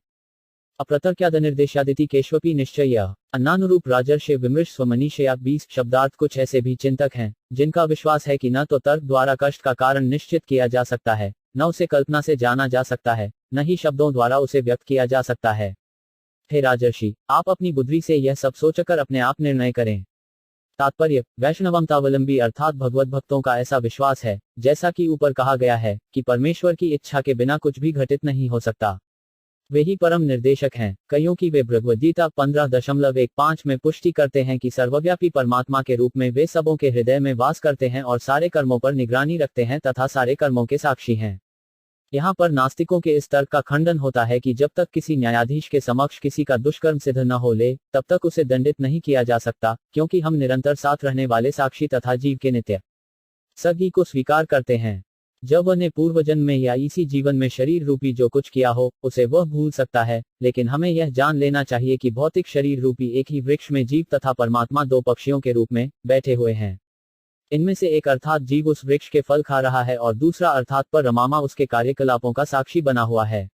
अप्रतर्क्याद निर्देशादिति केशवपी निश्चय अन्नानुरूप राजर्षि विमृश स्वमनीषया 20 शब्दार्थ कुछ ऐसे भी चिंतक हैं जिनका विश्वास है कि न तो तर्क द्वारा कष्ट का कारण निश्चित किया जा सकता है, न उसे कल्पना से जाना जा सकता है, न ही शब्दों द्वारा उसे व्यक्त किया जा सकता है। हे राजर्षि, आप अपनी बुद्धि से यह सब सोचकर अपने आप निर्णय करें। तात्पर्य, वैष्णवमतावलंबी अर्थात भगवत भक्तों का ऐसा विश्वास है, जैसा कि ऊपर कहा गया है, कि परमेश्वर की इच्छा के बिना कुछ भी घटित नहीं हो सकता। वे ही परम निर्देशक हैं। कईयों की वे भगवद गीता 15.15 में पुष्टि करते हैं कि सर्वव्यापी परमात्मा के रूप में वे सबों के हृदय में वास करते हैं और सारे कर्मों पर निगरानी रखते हैं तथा सारे कर्मों के साक्षी हैं। यहाँ पर नास्तिकों के इस तर्क का खंडन होता है कि जब तक किसी न्यायाधीश के समक्ष किसी का दुष्कर्म सिद्ध न हो ले, तब तक उसे दंडित नहीं किया जा सकता, क्योंकि हम निरंतर साथ रहने वाले साक्षी तथा जीव के नित्य सगी को स्वीकार करते हैं। जब वह ने पूर्व जन्म में या इसी जीवन में शरीर रूपी जो कुछ किया हो, उसे वह भूल सकता है, लेकिन हमें यह जान लेना चाहिए कि भौतिक शरीर रूपी एक ही वृक्ष में जीव तथा परमात्मा दो पक्षियों के रूप में बैठे हुए हैं। इनमें से एक अर्थात जीव उस वृक्ष के फल खा रहा है और दूसरा अर्थात परमात्मा उसके कार्यकलापों का साक्षी बना हुआ है।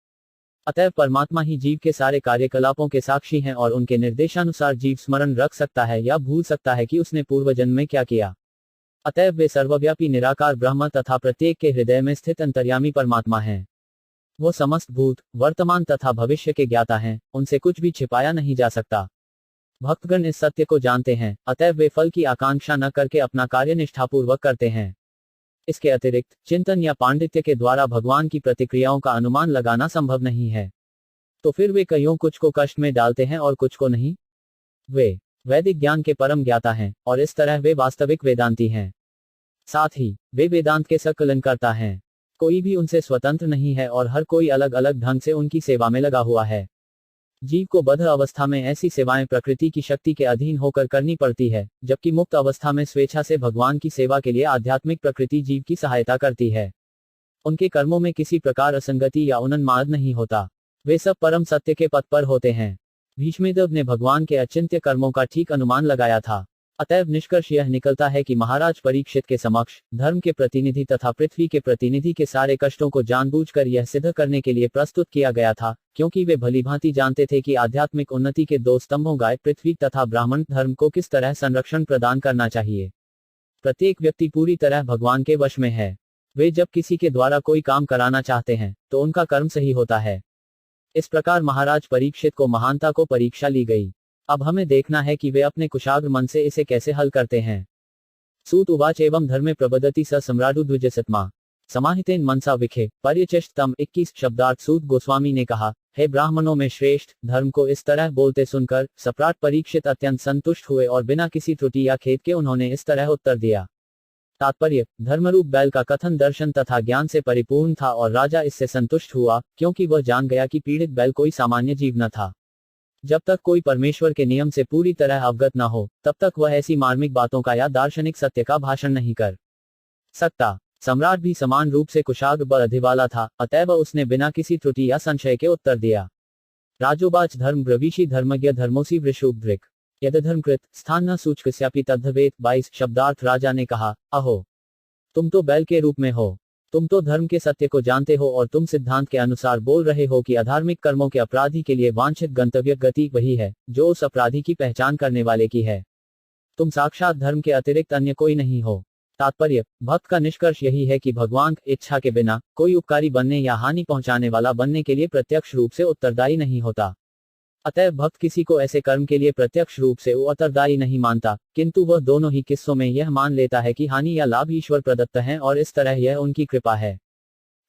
अतएव परमात्मा ही जीव के सारे कार्यकलापों के साक्षी हैं और उनके निर्देशानुसार जीव स्मरण रख सकता है या भूल सकता है कि उसने पूर्व जन्म में क्या किया। अतएव वे सर्वव्यापी निराकार ब्रह्म तथा प्रत्येक के हृदय में स्थित अंतर्यामी परमात्मा हैं। वो समस्त भूत, वर्तमान तथा भविष्य के ज्ञाता हैं, उनसे कुछ भी छिपाया नहीं जा सकता। भक्तगण इस सत्य को जानते हैं, अतएव वे फल की आकांक्षा न करके अपना कार्य निष्ठापूर्वक करते हैं। इसके अतिरिक्त चिंतन या पांडित्य के द्वारा भगवान की प्रतिक्रियाओं का अनुमान लगाना संभव नहीं है। तो फिर वे कईयों कुछ को कष्ट में डालते हैं और कुछ को नहीं। वे वैदिक ज्ञान के परम ज्ञाता हैं और इस तरह वे वास्तविक वेदांती हैं। साथ ही वे वेदांत के संकलनकर्ता हैं। कोई भी उनसे स्वतंत्र नहीं है और हर कोई अलग अलग ढंग से उनकी सेवा में लगा हुआ है। जीव को बद्ध अवस्था में ऐसी सेवाएं प्रकृति की शक्ति के अधीन होकर करनी पड़ती है, जबकि मुक्त अवस्था में स्वेच्छा से भगवान की सेवा के लिए आध्यात्मिक प्रकृति जीव की सहायता करती है। उनके कर्मों में किसी प्रकार असंगति या उन्माद नहीं होता। वे सब परम सत्य के पथ पर होते हैं। भीष्मदेव ने भगवान के अचिंत्य कर्मों का ठीक अनुमान लगाया था। अतएव निष्कर्ष यह निकलता है कि महाराज परीक्षित के समक्ष धर्म के प्रतिनिधि तथा पृथ्वी के प्रतिनिधि के सारे कष्टों को जानबूझकर यह सिद्ध करने के लिए प्रस्तुत किया गया था, क्योंकि वे भलीभांति जानते थे कि आध्यात्मिक उन्नति के दो स्तंभों गाय पृथ्वी तथा ब्राह्मण धर्म को किस तरह संरक्षण प्रदान करना चाहिए। प्रत्येक व्यक्ति पूरी तरह भगवान के वश में है। वे जब किसी के द्वारा कोई काम कराना चाहते हैं तो उनका कर्म सही होता है। इस प्रकार महाराज परीक्षित को महानता को परीक्षा ली गई। अब हमें देखना है कि वे अपने कुशाग्र मन से इसे कैसे हल करते हैं। सूत उवाच एवं धर्मे प्रबदति स सम्राडु द्विजसत्मा समाहितेन मनसा विखे पर्यचष्ट तम 21 शब्दार्थ सूत गोस्वामी ने कहा, हे ब्राह्मणों में श्रेष्ठ, धर्म को इस तरह बोलते सुनकर सम्राट परीक्षित अत्यंत संतुष्ट हुए और बिना किसी त्रुटि या खेद के उन्होंने इस तरह उत्तर दिया। तात्पर्य, धर्मरूप बैल का कथन दर्शन तथा ज्ञान से परिपूर्ण था और राजा इससे संतुष्ट हुआ, क्योंकि वह जान गया कि पीड़ित बैल कोई सामान्य जीव न था। जब तक कोई परमेश्वर के नियम से पूरी तरह अवगत न हो, तब तक वह ऐसी मार्मिक बातों का या दार्शनिक सत्य का भाषण नहीं कर सकता। सम्राट भी समान रूप से कुशाग्र व अधिवाला था, अतएव उसने बिना किसी त्रुटि या संशय के उत्तर दिया। राजोवाच धर्म ब्रवीषि धर्मज्ञ धर्मोसी वृषुब्धृक् यदधर्मकृत स्थान न सूचकस्यापि तद्धवेत। 22 शब्दार्थ राजा ने कहा, अहो, तुम तो बैल के रूप में हो। तुम तो धर्म के सत्य को जानते हो और तुम सिद्धांत के अनुसार बोल रहे हो कि अधार्मिक कर्मों के अपराधी के लिए वांछित गंतव्य गति वही है जो उस अपराधी की पहचान करने वाले की है। तुम साक्षात धर्म के अतिरिक्त अन्य कोई नहीं हो। तात्पर्य, भक्त का निष्कर्ष यही है कि भगवान इच्छा के बिना कोई उपकारी बनने या हानि पहुंचाने वाला बनने के लिए प्रत्यक्ष रूप से उत्तरदायी नहीं होता। अतः भक्त किसी को ऐसे कर्म के लिए प्रत्यक्ष रूप से उत्तरदायी नहीं मानता, किंतु वह दोनों ही किस्सों में यह मान लेता है कि हानि या लाभ ईश्वर प्रदत्त हैं और इस तरह यह उनकी कृपा है।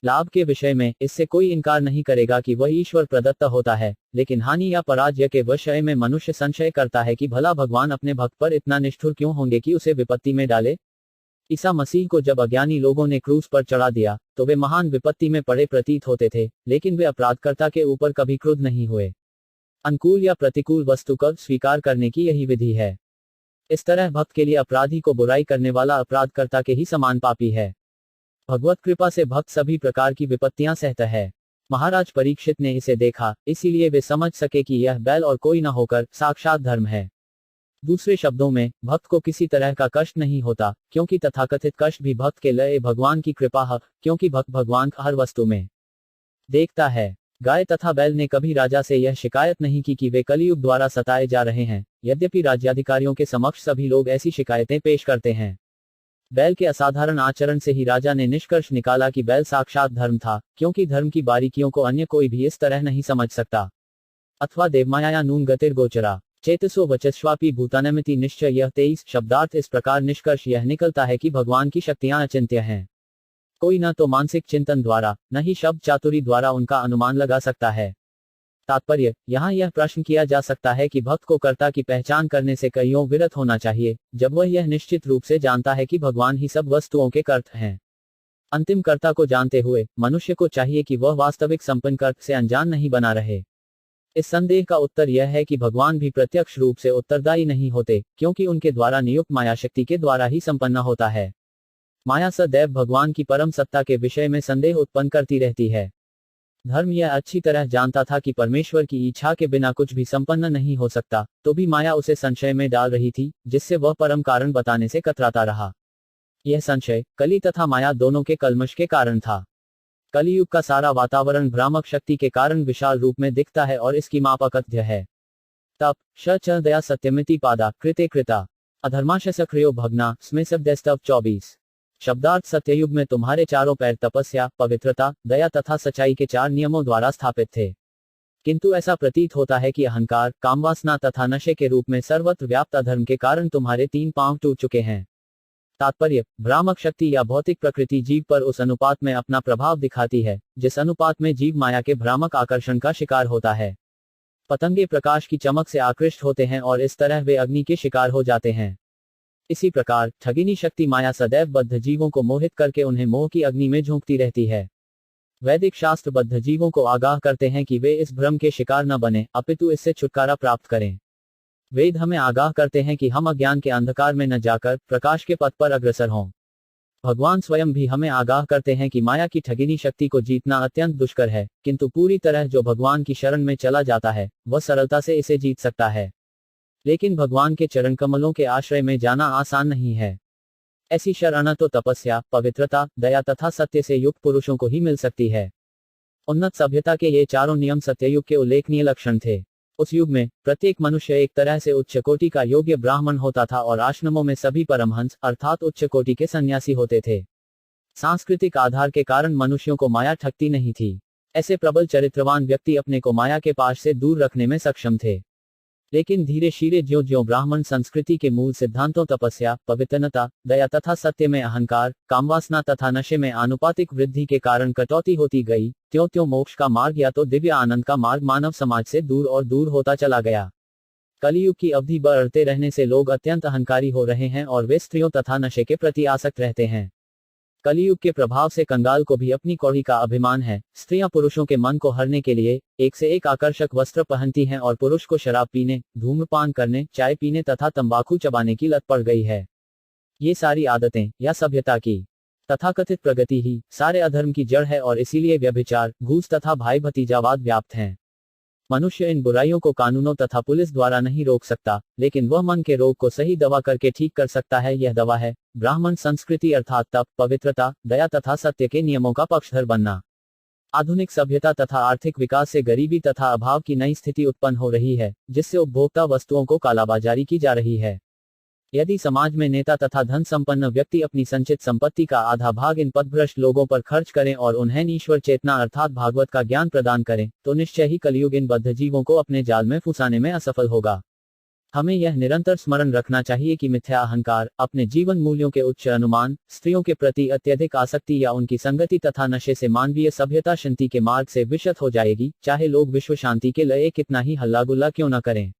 लाभ के विषय में इससे कोई इनकार नहीं करेगा कि वह ईश्वर प्रदत्त होता है, लेकिन हानि या पराजय के विषय में मनुष्य संशय करता है कि भला भगवान अपने भक्त पर इतना निष्ठुर क्यों होंगे कि उसे विपत्ति में डाले। ईसा मसीह को जब अज्ञानी लोगों ने क्रूस पर चढ़ा दिया तो वे महान विपत्ति में पड़े प्रतीत होते थे, लेकिन वे अपराधकर्ता के ऊपर कभी क्रुद्ध नहीं हुए। अनुकूल या प्रतिकूल वस्तु को स्वीकार करने की यही विधि है। इस तरह भक्त के लिए अपराधी को बुराई करने वाला अपराधकर्ता के ही समान पापी है। भगवत कृपा से भक्त सभी प्रकार की विपत्तियां सहता है। महाराज परीक्षित ने इसे देखा, इसीलिए वे समझ सके कि यह बैल और कोई न होकर साक्षात धर्म है। दूसरे शब्दों में, भक्त को किसी तरह का कष्ट नहीं होता, क्योंकि तथाकथित कष्ट भी भक्त के लिए भगवान की कृपा है, क्योंकि भक्त भगवान हर वस्तु में देखता है। गाय तथा बैल ने कभी राजा से यह शिकायत नहीं की कि वे कलियुग द्वारा सताए जा रहे हैं, यद्यपि राज्याधिकारियों के समक्ष सभी लोग ऐसी शिकायतें पेश करते हैं। बैल के असाधारण आचरण से ही राजा ने निष्कर्ष निकाला कि बैल साक्षात धर्म था, क्योंकि धर्म की बारीकियों को अन्य कोई भी इस तरह नहीं समझ सकता। अथवा देवमाया नून गतिर्गोचरा चेतसो वचस्वापी भूतानमिति निश्चय। यह 23 शब्दार्थ इस प्रकार निष्कर्ष यह निकलता है कि भगवान की शक्तियां अचिंत्य हैं। कोई न तो मानसिक चिंतन द्वारा, न ही शब्द चातुरी द्वारा उनका अनुमान लगा सकता है। तात्पर्य, यहाँ यह प्रश्न किया जा सकता है कि भक्त को कर्ता की पहचान करने से कईयों विरत होना चाहिए, जब वह यह निश्चित रूप से जानता है कि भगवान ही सब वस्तुओं के कर्ता हैं। अंतिम कर्ता को जानते हुए मनुष्य को चाहिए कि वह वास्तविक संपन्न कर्ता से अनजान नहीं बना रहे। इस संदेह का उत्तर यह है कि भगवान भी प्रत्यक्ष रूप से उत्तरदायी नहीं होते, क्योंकि उनके द्वारा नियुक्त माया शक्ति के द्वारा ही संपन्न होता है। माया सदैव भगवान की परम सत्ता के विषय में संदेह उत्पन्न करती रहती है। धर्म यह अच्छी तरह जानता था कि परमेश्वर की इच्छा के बिना कुछ भी संपन्न नहीं हो सकता, तो भी माया उसे संशय में डाल रही थी, जिससे वह परम कारण बताने से कतराता रहा। यह संशय कली तथा माया दोनों के कल्मश के कारण था। कलियुग का सारा वातावरण भ्रामक शक्ति के कारण विशाल रूप में दिखता है और इसकी माप अकथ्य है। तप च दया सत्यमिति पादा कृते कृता अधर्माश सक्रियो भगना स्मृतस्तव। 24 शब्दार्थ, सत्ययुग में तुम्हारे चारों पैर तपस्या, पवित्रता, दया तथा सच्चाई के 4 नियमों द्वारा स्थापित थे, किंतु ऐसा प्रतीत होता है कि अहंकार, कामवासना तथा नशे के रूप में सर्वत्र व्याप्त अधर्म के कारण तुम्हारे 3 पांव टूट चुके हैं। तात्पर्य, भ्रामक शक्ति या भौतिक प्रकृति जीव पर उस अनुपात में अपना प्रभाव दिखाती है जिस अनुपात में जीव माया के भ्रामक आकर्षण का शिकार होता है। पतंगे प्रकाश की चमक से आकृष्ट होते हैं और इस तरह वे अग्नि के शिकार हो जाते हैं। इसी प्रकार ठगिनी शक्ति माया सदैव बद्ध जीवों को मोहित करके उन्हें मोह की अग्नि में झोंकती रहती है। वैदिक शास्त्र बद्ध जीवों को आगाह करते हैं कि वे इस भ्रम के शिकार न बने, अपितु इससे छुटकारा प्राप्त करें। वेद हमें आगाह करते हैं कि हम अज्ञान के अंधकार में न जाकर प्रकाश के पथ पर अग्रसर हों। भगवान स्वयं भी हमें आगाह करते हैं कि माया की ठगिनी शक्ति को जीतना अत्यंत दुष्कर है, किंतु पूरी तरह जो भगवान की शरण में चला जाता है वह सरलता से इसे जीत सकता है। लेकिन भगवान के चरण कमलों के आश्रय में जाना आसान नहीं है। ऐसी शरण तो तपस्या, पवित्रता, दया तथा सत्य से युक्त पुरुषों को ही मिल सकती है। उन्नत सभ्यता के ये चारों नियम सत्ययुग के उल्लेखनीय लक्षण थे। उस युग में प्रत्येक मनुष्य एक तरह से उच्च कोटि का योग्य ब्राह्मण होता था और आश्रमों में सभी परमहंस अर्थात उच्च कोटि के सन्यासी होते थे। सांस्कृतिक आधार के कारण मनुष्यों को माया ठगती नहीं थी। ऐसे प्रबल चरित्रवान व्यक्ति अपने को माया के पाश से दूर रखने में सक्षम थे। लेकिन धीरे धीरे ज्यों ज्यों ब्राह्मण संस्कृति के मूल सिद्धांतों तपस्या, पवित्रता, दया तथा सत्य में अहंकार, कामवासना तथा नशे में आनुपातिक वृद्धि के कारण कटौती होती गई, त्यों त्यों मोक्ष का मार्ग या तो दिव्य आनंद का मार्ग मानव समाज से दूर और दूर होता चला गया। कलियुग की अवधि बढ़ते रहने से लोग अत्यंत अहंकारी हो रहे हैं और वे स्त्रियों तथा नशे के प्रति आसक्त रहते हैं। कलियुग के प्रभाव से कंगाल को भी अपनी कौड़ी का अभिमान है। स्त्रियां पुरुषों के मन को हरने के लिए एक से एक आकर्षक वस्त्र पहनती हैं और पुरुष को शराब पीने, धूम्रपान करने, चाय पीने तथा तंबाकू चबाने की लत पड़ गई है। ये सारी आदतें या सभ्यता की तथाकथित प्रगति ही सारे अधर्म की जड़ है और इसीलिए व्यभिचार, घूस तथा भाई भतीजावाद व्याप्त हैं। मनुष्य इन बुराइयों को कानूनों तथा पुलिस द्वारा नहीं रोक सकता, लेकिन वह मन के रोग को सही दवा करके ठीक कर सकता है। यह दवा है ब्राह्मण संस्कृति अर्थात तप, पवित्रता, दया तथा सत्य के नियमों का पक्षधर बनना। आधुनिक सभ्यता तथा आर्थिक विकास से गरीबी तथा अभाव की नई स्थिति उत्पन्न हो रही है, जिससे उपभोक्ता वस्तुओं को कालाबाजारी की जा रही है। यदि समाज में नेता तथा धन संपन्न व्यक्ति अपनी संचित संपत्ति का आधा भाग इन पथभ्रष्ट लोगों पर खर्च करें और उन्हें ईश्वर चेतना अर्थात भागवत का ज्ञान प्रदान करें, तो निश्चय ही कलियुग इन बद्ध जीवों को अपने जाल में फंसाने में असफल होगा। हमें यह निरंतर स्मरण रखना चाहिए कि मिथ्या अहंकार, अपने जीवन मूल्यों के उच्च अनुमान, स्त्रियों के प्रति अत्यधिक आसक्ति या उनकी संगति तथा नशे से मानवीय सभ्यता शांति के मार्ग से विचलित हो जाएगी, चाहे लोग विश्व शांति के लिए कितना ही हल्ला गुल्ला क्यों न करें।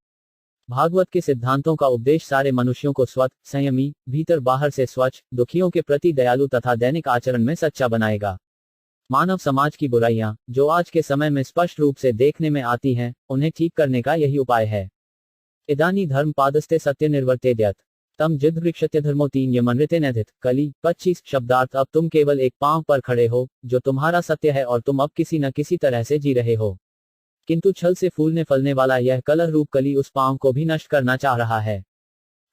भागवत के सिद्धांतों का उपदेश सारे मनुष्यों को स्वतः, संयमी, भीतर बाहर से स्वच्छ, दुखियों के प्रति दयालु तथा दैनिक आचरण में सच्चा बनाएगा। मानव समाज की बुराइयां, जो आज के समय में स्पष्ट रूप से देखने में आती हैं, उन्हें ठीक करने का यही उपाय है। इदानी धर्म पादस्ते सत्य निर्वर्तेद्यत तम जिद्वृक्षत्य धर्मो 3 यमनृते नधित कली 25 शब्दार्थ। अब तुम केवल एक पांव पर खड़े हो, जो तुम्हारा सत्य है, और तुम अब किसी न किसी तरह से जी रहे हो, किंतु छल से फूलने फलने वाला यह कलह रूप कली उस पांव को भी नष्ट करना चाह रहा है।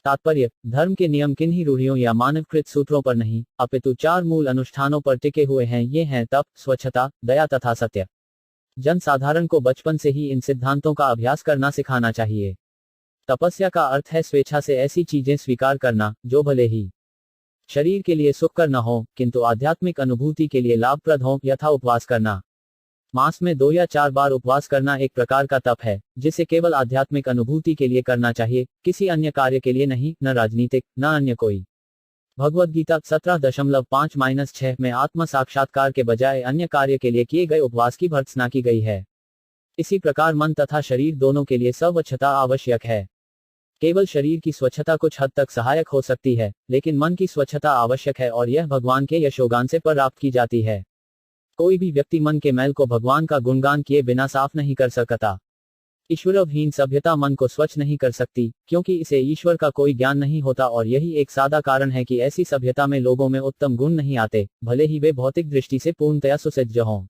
तात्पर्य, धर्म के नियम किन्हीं रूढ़ियों या मानवकृत सूत्रों पर नहीं, अपितु 4 मूल अनुष्ठानों पर टिके हुए हैं। ये हैं तप, स्वच्छता, दया तथा सत्य। जन साधारण को बचपन से ही इन सिद्धांतों का अभ्यास करना सिखाना चाहिए। तपस्या का अर्थ है स्वेच्छा से ऐसी चीजें स्वीकार करना जो भले ही शरीर के लिए सुखकर न हो, किंतु आध्यात्मिक अनुभूति के लिए लाभप्रद हो, यथा उपवास करना। मास में 2 या 4 बार उपवास करना एक प्रकार का तप है, जिसे केवल आध्यात्मिक अनुभूति के लिए करना चाहिए, किसी अन्य कार्य के लिए नहीं, न राजनीतिक, न अन्य कोई। भगवद गीता 17.5-6 में आत्म साक्षात्कार के बजाय अन्य कार्य के लिए किए गए उपवास की भर्त्सना की गई है। इसी प्रकार मन तथा शरीर दोनों के लिए स्वच्छता आवश्यक है। केवल शरीर की स्वच्छता कुछ हद तक सहायक हो सकती है, लेकिन मन की स्वच्छता आवश्यक है और यह भगवान के यशोगान से प्राप्त की जाती है। कोई भी व्यक्ति मन के मैल को भगवान का गुणगान किए बिना साफ नहीं कर सकता। ईश्वरविहीन सभ्यता मन को स्वच्छ नहीं कर सकती, क्योंकि इसे ईश्वर का कोई ज्ञान नहीं होता, और यही एक सादा कारण है कि ऐसी सभ्यता में लोगों में उत्तम गुण नहीं आते, भले ही वे भौतिक दृष्टि से पूर्णतया सुसज्ज हों।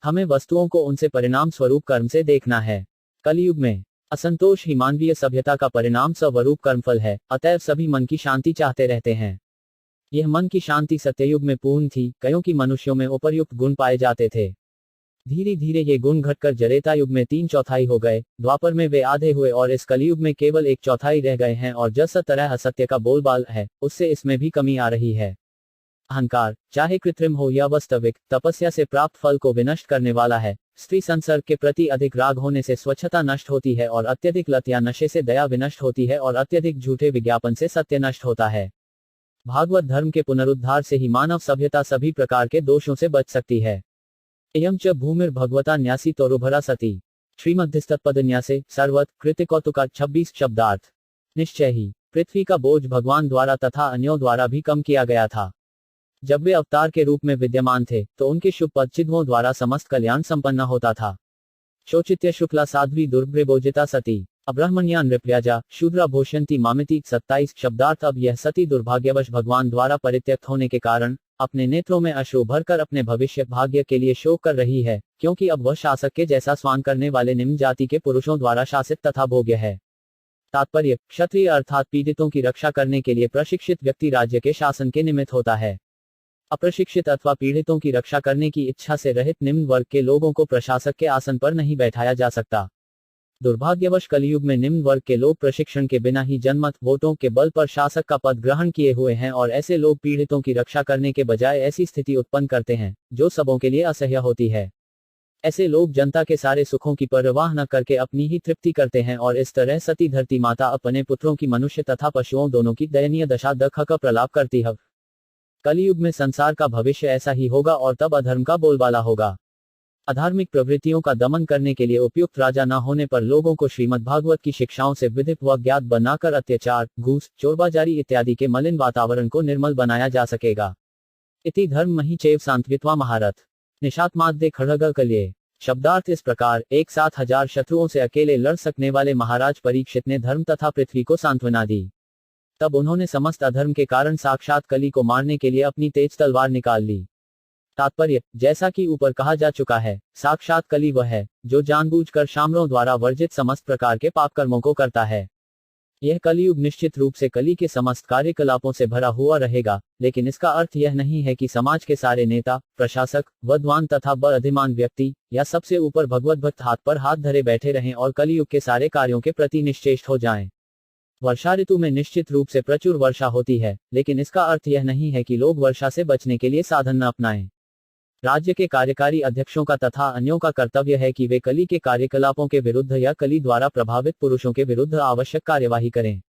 हमें वस्तुओं को उनसे परिणाम स्वरूप कर्म से देखना है। कलियुग में असंतोष ही मानवीय सभ्यता का परिणाम स्वरूप कर्मफल है, अतएव सभी मन की शांति चाहते रहते हैं। यह मन की शांति सत्ययुग में पूर्ण थी, क्योंकि मनुष्यों में उपर्युक्त गुण पाए जाते थे। धीरे धीरे ये गुण घटकर जरेता युग में 3/4 हो गए, द्वापर में वे आधे हुए और इस कलियुग में केवल 1/4 रह गए हैं, और जिस तरह असत्य का बोलबाल है, उससे इसमें भी कमी आ रही है। अहंकार, चाहे कृत्रिम हो या वास्तविक, तपस्या से प्राप्त फल को विनष्ट करने वाला है। स्त्री संसर्ग के प्रति अधिक राग होने से स्वच्छता नष्ट होती है, और अत्यधिक लत या नशे से दया विनष्ट होती है, और अत्यधिक झूठे विज्ञापन से सत्य नष्ट होता है। भागवत धर्म के पुनरुद्धार से ही मानव सभ्यता सभी प्रकार के दोषों से बच सकती है। एयं च भूमिर्भगवता न्यासी तोरुभरा सती श्रीमद्धिस्तत्पद न्यासे सर्वत कृतिकौतुका 26 शब्दार्थ। निश्चय ही पृथ्वी का बोझ भगवान द्वारा तथा अन्यों द्वारा भी कम किया गया था। जब वे अवतार के रूप में विद्यमान थे, तो उनके शुभ पदचिह्नों द्वारा समस्त कल्याण संपन्न होता था। शोचित्य शुक्ला साध्वी दुर्भ्रेबोजिता सती अब्राह्मण्या नृप्याजा शूद्रा भोष्यंती मामिति 27 शब्दार्थ। अब यह सती दुर्भाग्यवश भगवान द्वारा परित्यक्त होने के कारण अपने नेत्रों में अश्रु भरकर अपने भविष्य भाग्य के लिए शोक कर रही है, क्योंकि अब वह शासक के जैसा स्वान करने वाले निम्न जाति के पुरुषों द्वारा शासित तथा भोग्य है। तात्पर्य, क्षत्रिय अर्थात पीड़ितों की रक्षा करने के लिए प्रशिक्षित व्यक्ति राज्य के शासन के निमित्त होता है। अप्रशिक्षित अथवा पीड़ितों की रक्षा करने की इच्छा से रहित निम्न वर्ग के लोगों को प्रशासक के आसन पर नहीं बैठाया जा सकता। दुर्भाग्यवश कलियुग में निम्न वर्ग के लोग प्रशिक्षण के बिना ही जनमत वोटों के बल पर शासक का पद ग्रहण किए हुए हैं, और ऐसे लोग पीड़ितों की रक्षा करने के बजाय ऐसी स्थिति उत्पन्न करते हैं जो सबों के लिए असह्य होती है। ऐसे लोग जनता के सारे सुखों की परवाह न करके अपनी ही तृप्ति करते हैं और इस तरह सती धरती माता अपने पुत्रों की मनुष्य तथा पशुओं दोनों की दयनीय दशा दख का प्रलाप करती है। कलयुग में संसार का भविष्य ऐसा ही होगा और तब अधर्म का बोलबाला होगा। अधार्मिक प्रवृत्तियों का दमन करने के लिए उपयुक्त राजा न होने पर लोगों को श्रीमद् भागवत की शिक्षाओं से विदित व ज्ञात बनाकर अत्याचार, घूस, चोरबाजारी इत्यादि के मलिन वातावरण को निर्मल बनाया जा सकेगा। इति धर्म मही चैव सांत्वित्वा महारथ निशात्माद्य खड्ग कल्ये। शब्दार्थ इस प्रकार, एक साथ 1000 शत्रुओं से अकेले लड़ सकने वाले महाराज परीक्षित ने धर्म तथा पृथ्वी को सांत्वना दी। तब उन्होंने समस्त अधर्म के कारण साक्षात कली को मारने के लिए अपनी तेज तलवार निकाल ली। तात्पर्य, जैसा कि ऊपर कहा जा चुका है, साक्षात कली वह है जो जानबूझकर शामरों द्वारा वर्जित समस्त प्रकार के पाप कर्मों को करता है। यह कलियुग निश्चित रूप से कली के समस्त कार्यकलापों से भरा हुआ रहेगा, लेकिन इसका अर्थ यह नहीं है कि समाज के सारे नेता, प्रशासक, विद्वान तथा बुद्धिमान व्यक्ति या सबसे ऊपर भगवत भक्त हाथ पर हाथ धरे बैठे रहें और कलियुग के सारे कार्यों के प्रति निश्चेष्ट हो जाएं। वर्षा ऋतु में निश्चित रूप से प्रचुर वर्षा होती है, लेकिन इसका अर्थ यह नहीं है कि लोग वर्षा से बचने के लिए साधन न अपनाएं। राज्य के कार्यकारी अध्यक्षों का तथा अन्यों का कर्तव्य है कि वे कली के कार्यकलापों के विरुद्ध या कली द्वारा प्रभावित पुरुषों के विरुद्ध आवश्यक कार्यवाही करें।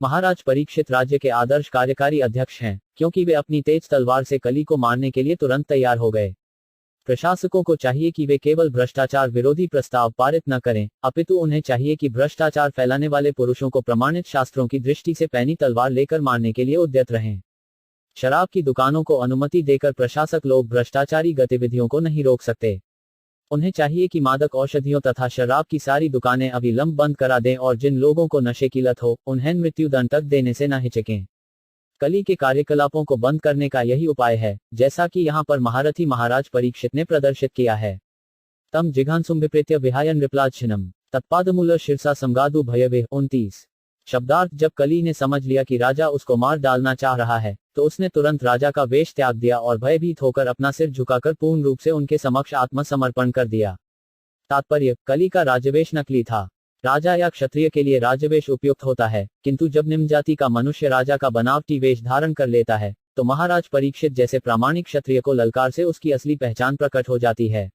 महाराज परीक्षित राज्य के आदर्श कार्यकारी अध्यक्ष हैं, क्योंकि वे अपनी तेज तलवार से कली को मारने के लिए तुरंत तैयार हो गए। प्रशासकों को चाहिए कि वे केवल भ्रष्टाचार विरोधी प्रस्ताव पारित न करें, अपितु उन्हें चाहिए कि भ्रष्टाचार फैलाने वाले पुरुषों को प्रमाणित शास्त्रों की दृष्टि से पैनी तलवार लेकर मारने के लिए उद्यत रहें। शराब की दुकानों को अनुमति देकर प्रशासक लोग भ्रष्टाचारी गतिविधियों को नहीं रोक सकते। उन्हें चाहिए कि मादक औषधियों तथा शराब की सारी दुकानें अविलंब बंद करा दें और जिन लोगों को नशे की लत हो, उन्हें मृत्युदंड तक देने से न हिचकें। कली के कार्यकलापों को बंद करने का यही उपाय है, जैसा कि यहाँ पर महारथी महाराज परीक्षित ने प्रदर्शित किया है। तम जिघांसुम्भिप्रेत्य विहाय नृप्लाच्छिनम तत्पादमूल शीर्षा समगादु भयवे। 29। शब्दार्थ, जब कली ने समझ लिया कि राजा उसको मार डालना चाह रहा है, तो उसने तुरंत राजा का वेश त्याग दिया और भयभीत होकर अपना सिर झुकाकर पूर्ण रूप से उनके समक्ष आत्मसमर्पण कर दिया। तात्पर्य, कली का राजवेश नकली था। राजा या क्षत्रिय के लिए राजवेश उपयुक्त होता है, किंतु जब निम्न जाति का मनुष्य राजा का बनावटी वेश धारण कर लेता है, तो महाराज परीक्षित जैसे प्रामाणिक क्षत्रिय को ललकार से उसकी असली पहचान प्रकट हो जाती है।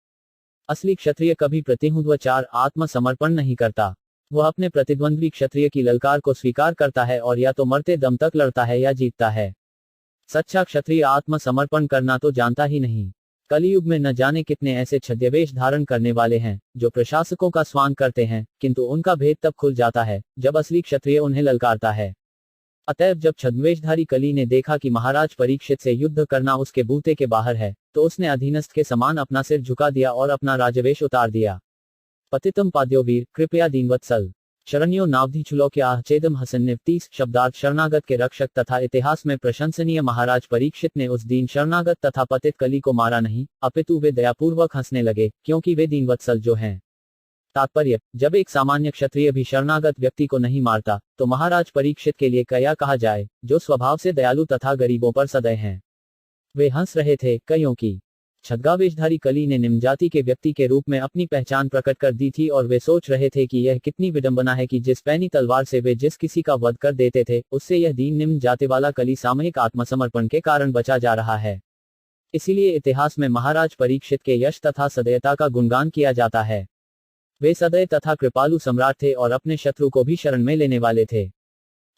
असली क्षत्रिय कभी प्रतिहुद्वचार आत्मसमर्पण नहीं करता। वह अपने प्रतिद्वंद्वी क्षत्रिय की ललकार को स्वीकार करता है और या तो मरते दम तक लड़ता है या जीतता है। सच्चा क्षत्रिय आत्मसमर्पण करना तो जानता ही नहीं। कलियुग में न जाने कितने ऐसे छद्मवेश धारण करने वाले हैं जो प्रशासकों का स्वांग करते हैं, किंतु उनका भेद तब खुल जाता है जब असली क्षत्रिय उन्हें ललकारता है। अतएव जब छद्मवेशधारी कली ने देखा कि महाराज परीक्षित से युद्ध करना उसके बूते के बाहर है, तो उसने अधीनस्थ के समान अपना सिर झुका दिया और अपना राजवेश उतार दिया। पतितम पाद्यो वीर कृपया दीनवत्सल शरण्यो नावधिचुलोक्याह चेदम हसन। 30। शब्दार्थ, शरणागत के रक्षक तथा इतिहास में प्रशंसनीय महाराज परीक्षित ने उस दीन शरणागत तथा पतित कली को मारा नहीं, अपितु वे दयापूर्वक हंसने लगे, क्योंकि वे दीनवत्सल जो हैं। तात्पर्य, जब एक सामान्य क्षत्रिय भी शरणागत व्यक्ति को नहीं मारता, तो महाराज परीक्षित के लिए क्या कहा जाए, जो स्वभाव से दयालु तथा गरीबों पर सदय हैं। वे हंस रहे थे, कईयों की छद्मवेशधारी कली ने निम्न जाति के व्यक्ति के रूप में अपनी पहचान प्रकट कर दी थी और वे सोच रहे थे कि यह कितनी विडंबना है कि जिस पैनी तलवार से वे जिस किसी का वध कर देते थे, उससे यह दीन निम्न जाति वाला कली सामूहिक आत्मसमर्पण के कारण बचा जा रहा है। इसीलिए इतिहास में महाराज परीक्षित के यश तथा सदयता का गुणगान किया जाता है। वे सदय तथा कृपालु सम्राट थे और अपने शत्रु को भी शरण में लेने वाले थे।